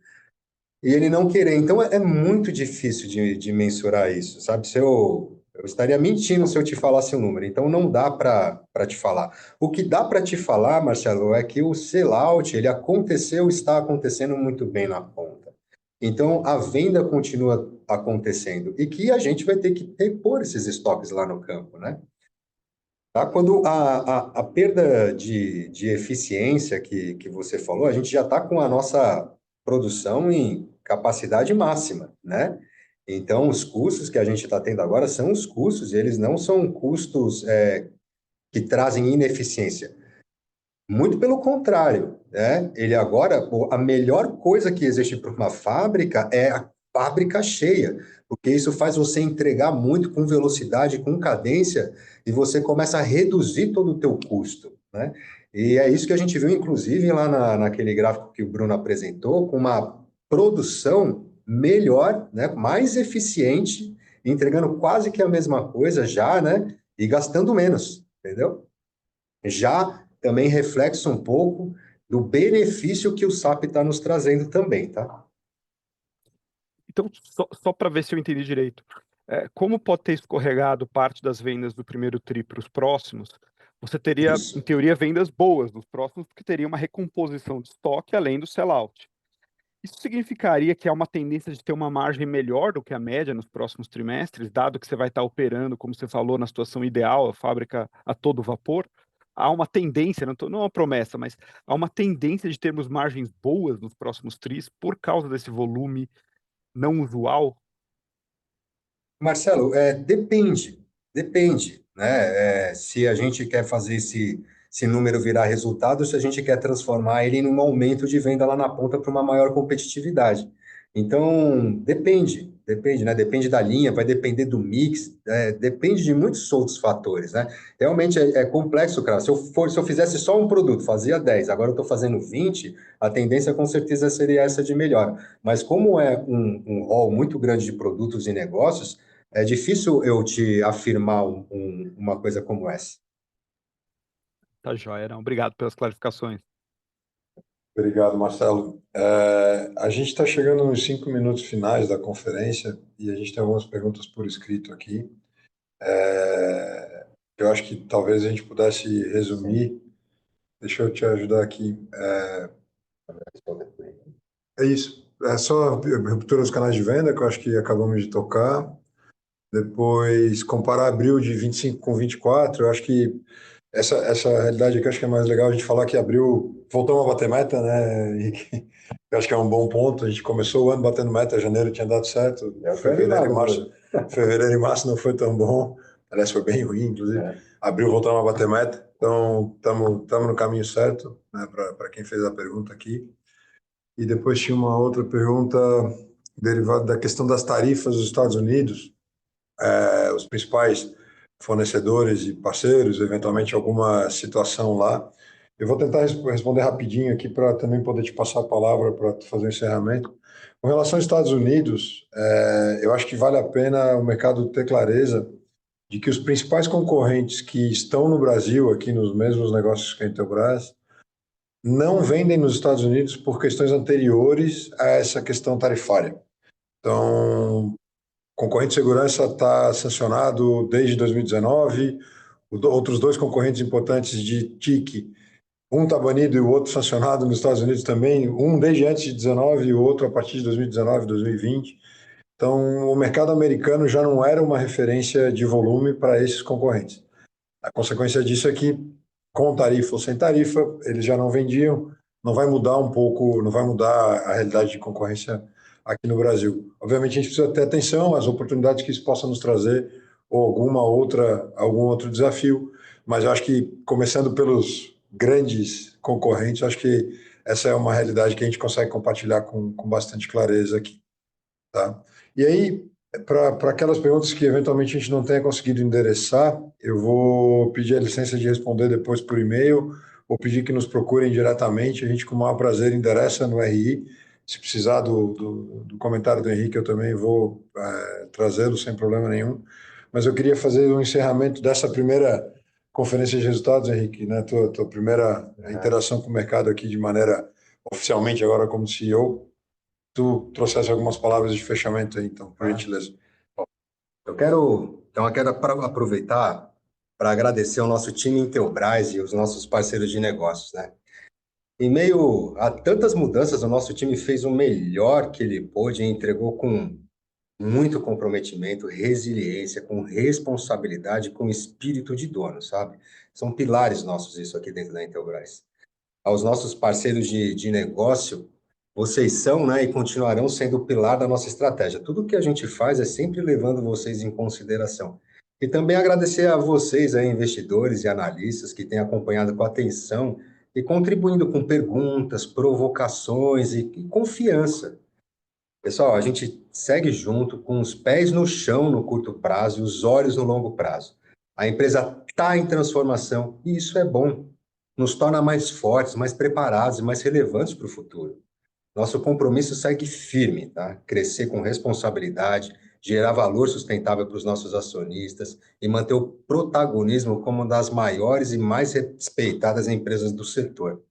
e ele não querer. Então, é muito difícil de mensurar isso, sabe? Se eu estaria mentindo se eu te falasse o número, então não dá para te falar. O que dá para te falar, Marcelo, é que o sellout, ele aconteceu, está acontecendo muito bem na ponta. Então, a venda continua acontecendo e que a gente vai ter que repor esses estoques lá no campo, né? Tá? Quando a perda de eficiência que você falou, a gente já está com a nossa produção em capacidade máxima, né? Então, os custos que a gente está tendo agora são os custos, e eles não são custos que trazem ineficiência. Muito pelo contrário, né? Ele agora, a melhor coisa que existe para uma fábrica é a fábrica cheia, porque isso faz você entregar muito com velocidade, com cadência, e você começa a reduzir todo o teu custo, né? E é isso que a gente viu, inclusive, lá naquele gráfico que o Bruno apresentou, com uma produção melhor, né? Mais eficiente, entregando quase que a mesma coisa já, né? E gastando menos, entendeu? Já também reflexo um pouco do benefício que o SAP está nos trazendo também, tá? Então, só para ver se eu entendi direito, como pode ter escorregado parte das vendas do primeiro tri para os próximos, você teria, em teoria, vendas boas nos próximos, porque teria uma recomposição de estoque além do sellout. Isso significaria que há uma tendência de ter uma margem melhor do que a média nos próximos trimestres, dado que você vai estar operando, como você falou, na situação ideal, a fábrica a todo vapor? Há uma tendência, não é uma promessa, mas há uma tendência de termos margens boas nos próximos tris por causa desse volume não usual? Marcelo, depende, né? Se a gente quer fazer esse número virar resultado, se a gente quer transformar ele num aumento de venda lá na ponta para uma maior competitividade. Então, depende, né? Depende da linha, vai depender do mix, depende de muitos outros fatores, né? Realmente é complexo, cara. Se eu fizesse só um produto, fazia 10, agora eu estou fazendo 20, a tendência com certeza seria essa de melhor. Mas como é um rol muito grande de produtos e negócios, é difícil eu te afirmar uma coisa como essa. Tá joia, não. Obrigado pelas clarificações. Obrigado, Marcelo. A gente está chegando nos 5 minutos finais da conferência e a gente tem algumas perguntas por escrito aqui. Eu acho que talvez a gente pudesse resumir. Deixa eu te ajudar aqui. É isso. É só a ruptura dos canais de venda, que eu acho que acabamos de tocar. Depois, comparar abril de 25 com 24, eu acho que essa realidade aqui, eu acho que é mais legal a gente falar que abril voltamos a bater meta, né, Henrique? Eu acho que é um bom ponto. A gente começou o ano batendo meta, janeiro tinha dado certo, fevereiro e março não foi tão bom, aliás, foi bem ruim, inclusive. Abril voltamos a bater meta, então estamos no caminho certo, né, para quem fez a pergunta aqui. E depois tinha uma outra pergunta derivada da questão das tarifas dos Estados Unidos, os principais fornecedores e parceiros, eventualmente alguma situação lá. Eu vou tentar responder rapidinho aqui para também poder te passar a palavra para fazer o encerramento. Com relação aos Estados Unidos, eu acho que vale a pena o mercado ter clareza de que os principais concorrentes que estão no Brasil, aqui nos mesmos negócios que a Intelbras, não vendem nos Estados Unidos por questões anteriores a essa questão tarifária. Então, concorrente de segurança está sancionado desde 2019, outros 2 concorrentes importantes de TIC, um está banido e o outro sancionado nos Estados Unidos também, um desde antes de 19 e o outro a partir de 2019, 2020. Então, o mercado americano já não era uma referência de volume para esses concorrentes. A consequência disso é que, com tarifa ou sem tarifa, eles já não vendiam, não vai mudar um pouco, não vai mudar a realidade de concorrência aqui no Brasil. Obviamente, a gente precisa ter atenção às oportunidades que isso possa nos trazer ou algum outro desafio, mas eu acho que, começando pelos grandes concorrentes, acho que essa é uma realidade que a gente consegue compartilhar com bastante clareza aqui. Tá? E aí, para aquelas perguntas que eventualmente a gente não tenha conseguido endereçar, eu vou pedir a licença de responder depois por e-mail, ou pedir que nos procurem diretamente, a gente com o maior prazer endereça no RI. Se precisar do comentário do Henrique, eu também vou trazê-lo sem problema nenhum. Mas eu queria fazer um encerramento dessa primeira conferência de resultados, Henrique, né? Tua primeira interação com o mercado aqui de maneira oficialmente agora como CEO. Tu trouxesse algumas palavras de fechamento aí, então, por gentileza. Eu quero aproveitar para agradecer ao nosso time Intelbras e os nossos parceiros de negócios, né? Em meio a tantas mudanças, o nosso time fez o melhor que ele pôde e entregou com muito comprometimento, resiliência, com responsabilidade, com espírito de dono, sabe? São pilares nossos isso aqui dentro da Intelbras. Aos nossos parceiros de negócio, vocês são, né, e continuarão sendo o pilar da nossa estratégia. Tudo que a gente faz é sempre levando vocês em consideração. E também agradecer a vocês, aí, investidores e analistas, que têm acompanhado com atenção e contribuindo com perguntas, provocações e confiança. Pessoal, a gente segue junto com os pés no chão no curto prazo e os olhos no longo prazo. A empresa está em transformação e isso é bom. Nos torna mais fortes, mais preparados e mais relevantes para o futuro. Nosso compromisso segue firme, tá? Crescer com responsabilidade, gerar valor sustentável para os nossos acionistas e manter o protagonismo como uma das maiores e mais respeitadas empresas do setor.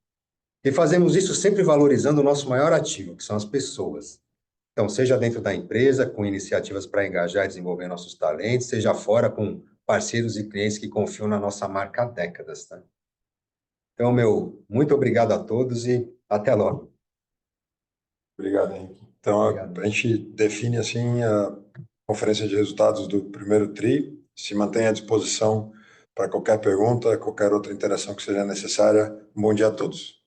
E fazemos isso sempre valorizando o nosso maior ativo, que são as pessoas. Então, seja dentro da empresa, com iniciativas para engajar e desenvolver nossos talentos, seja fora com parceiros e clientes que confiam na nossa marca há décadas, tá? Então, muito obrigado a todos e até logo. Obrigado, Henrique. Então, a gente define assim a conferência de resultados do primeiro TRI, se mantém à disposição para qualquer pergunta, qualquer outra interação que seja necessária. Um bom dia a todos.